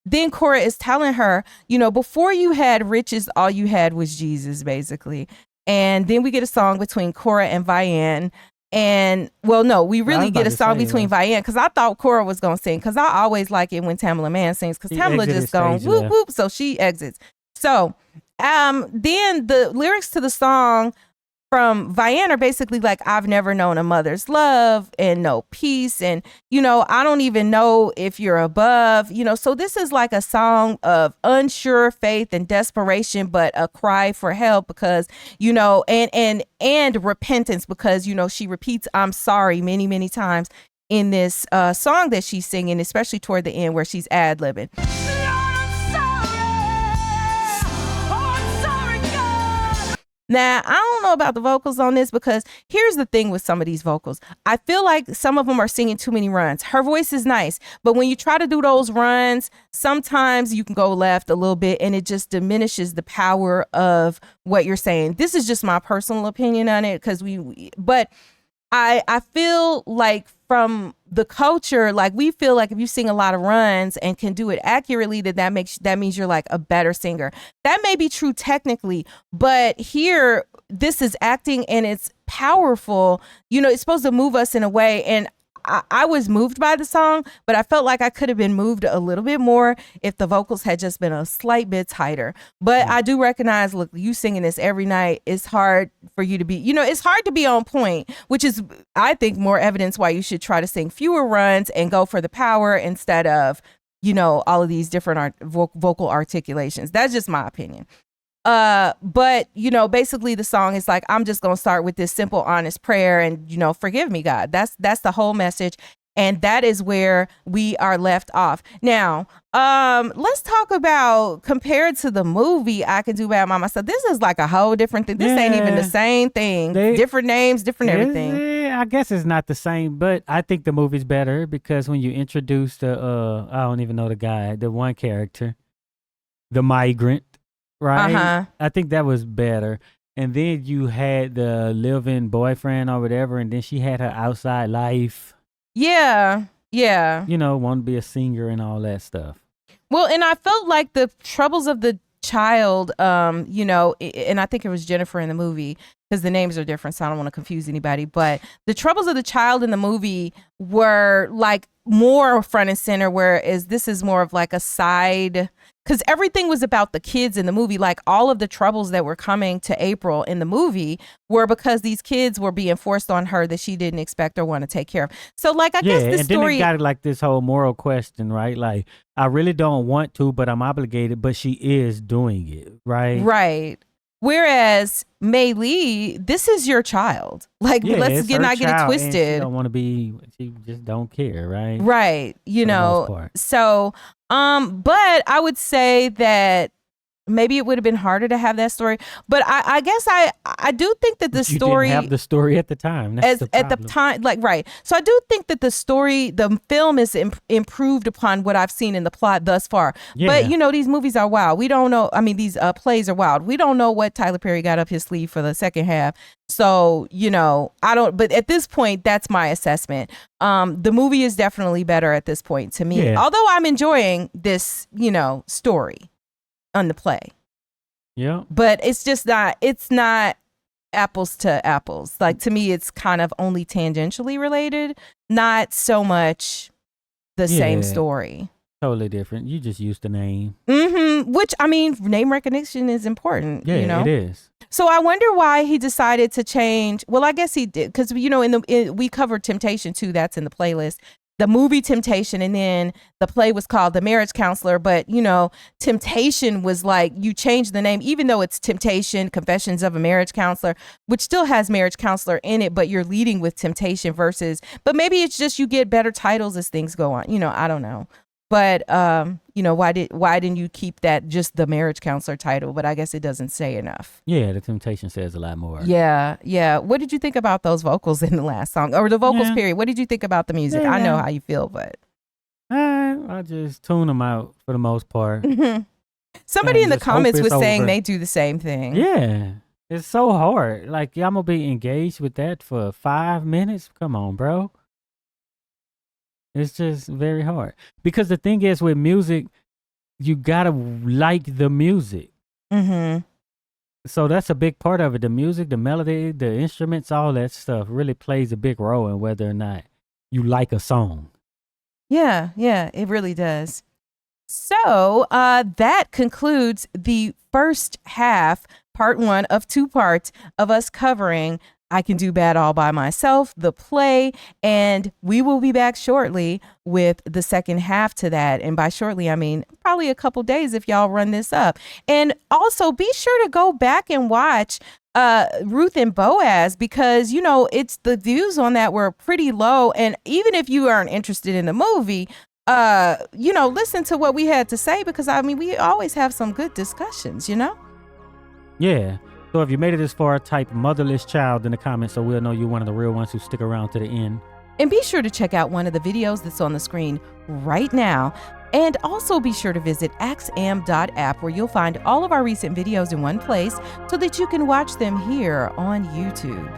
S2: then Cora is telling her, you know, before you had riches, all you had was Jesus, basically. And then we get a song between Cora and Vianne. And, well, no, we really get a song between Vianne, because I thought Cora was going to sing, because I always like it when Tamala Mann sings, because Tamala just going whoop, whoop. So she exits. So then the lyrics to the song from Vianne are basically like, I've never known a mother's love and no peace. And, you know, I don't even know if you're above, you know. So this is like a song of unsure faith and desperation, but a cry for help because, you know, and repentance because, you know, she repeats, I'm sorry many, many times in this song that she's singing, especially toward the end where she's ad-libbing. Now, I don't know about the vocals on this because here's the thing with some of these vocals. I feel like some of them are singing too many runs. Her voice is nice, but when you try to do those runs, sometimes you can go left a little bit and it just diminishes the power of what you're saying. This is just my personal opinion on it but I feel like from the culture, like we feel like if you sing a lot of runs and can do it accurately, that means you're like a better singer. That may be true technically, but here this is acting and it's powerful. You know, it's supposed to move us in a way. And I was moved by the song, but I felt like I could have been moved a little bit more if the vocals had just been a slight bit tighter. But I do recognize, look, you singing this every night, it's hard for you to be, you know, it's hard to be on point, which is, I think, more evidence why you should try to sing fewer runs and go for the power instead of, you know, all of these different vocal articulations. That's just my opinion. But, you know, basically the song is like, I'm just going to start with this simple, honest prayer and, you know, forgive me, God. That's the whole message. And that is where we are left off. Now, let's talk about, compared to the movie, I Can Do Bad Mama. So this is like a whole different thing. This ain't even the same thing. Different names, different everything.
S1: I guess it's not the same, but I think the movie's better because when you introduce I don't even know the guy, the one character, the migrant. Right? I think that was better. And then you had the live-in boyfriend or whatever, and then she had her outside life.
S2: Yeah.
S1: You know, want to be a singer and all that stuff.
S2: Well, and I felt like the troubles of the child, you know, and I think it was Jennifer in the movie, because the names are different, so I don't want to confuse anybody. But the troubles of the child in the movie were like more front and center, whereas this is more of like a side, because everything was about the kids in the movie. Like all of the troubles that were coming to April in the movie were because these kids were being forced on her that she didn't expect or want to take care of. So like, I guess the story.
S1: And then it got like this whole moral question, right? Like, I really don't want to, but I'm obligated, but she is doing it, right?
S2: Right. Whereas Mei Lee, this is your child. Like, let's not get it twisted.
S1: She don't want to be, she just don't care, right?
S2: Right. You know, so, but I would say that maybe it would have been harder to have that story. But I guess I do think that the story.
S1: You didn't have the story at the time. That's the problem.
S2: At the time, like, right. So I do think that the film is improved upon what I've seen in the plot thus far. Yeah. But, you know, these movies are wild. We don't know. I mean, these plays are wild. We don't know what Tyler Perry got up his sleeve for the second half. So, you know, but at this point, that's my assessment. The movie is definitely better at this point to me. Yeah. Although I'm enjoying this, you know, story on the play.
S1: Yeah.
S2: But it's not apples to apples. Like, to me, it's kind of only tangentially related, not so much the same story.
S1: Totally different. You just used the name.
S2: Which, I mean, name recognition is important.
S1: Yeah,
S2: you know?
S1: It is.
S2: So I wonder why he decided to change. Well, I guess he did, because, you know, we covered Temptation too. That's in the playlist. the movie Temptation, and then the play was called The Marriage Counselor. But, you know, Temptation was like, you changed the name, even though it's Temptation, Confessions of a Marriage Counselor, which still has marriage counselor in it, but you're leading with temptation versus, but maybe it's just you get better titles as things go on. You know, I don't know. But, you know, why didn't you keep that just the marriage counselor title? But I guess it doesn't say enough.
S1: Yeah, the Temptation says a lot more.
S2: Yeah, yeah. What did you think about those vocals in the last song, or the vocals period? What did you think about the music? I know how you feel, but
S1: I just tune them out for the most part.
S2: Somebody in the comments was saying
S1: over.
S2: they do the same thing.
S1: Yeah, it's so hard. Like, I'm gonna be engaged with that for 5 minutes. Come on, bro. It's just very hard, because the thing is with music, you gotta like the music.
S2: Mm-hmm.
S1: So that's a big part of it. The music, the melody, the instruments, all that stuff really plays a big role in whether or not you like a song.
S2: Yeah, it really does. So that concludes the first half, part 1 of 2 parts of us covering I Can Do Bad All By Myself, the play, and we will be back shortly with the second half to that. And by shortly, I mean probably a couple days if y'all run this up. And also be sure to go back and watch Ruth and Boaz, because, you know, it's the views on that were pretty low. And even if you aren't interested in the movie, you know, listen to what we had to say, because I mean, we always have some good discussions, you know?
S1: Yeah. So if you made it this far, type motherless child in the comments so we'll know you're one of the real ones who stick around to the end.
S2: And be sure to check out one of the videos that's on the screen right now. And also be sure to visit axiom.app, where you'll find all of our recent videos in one place so that you can watch them here on YouTube.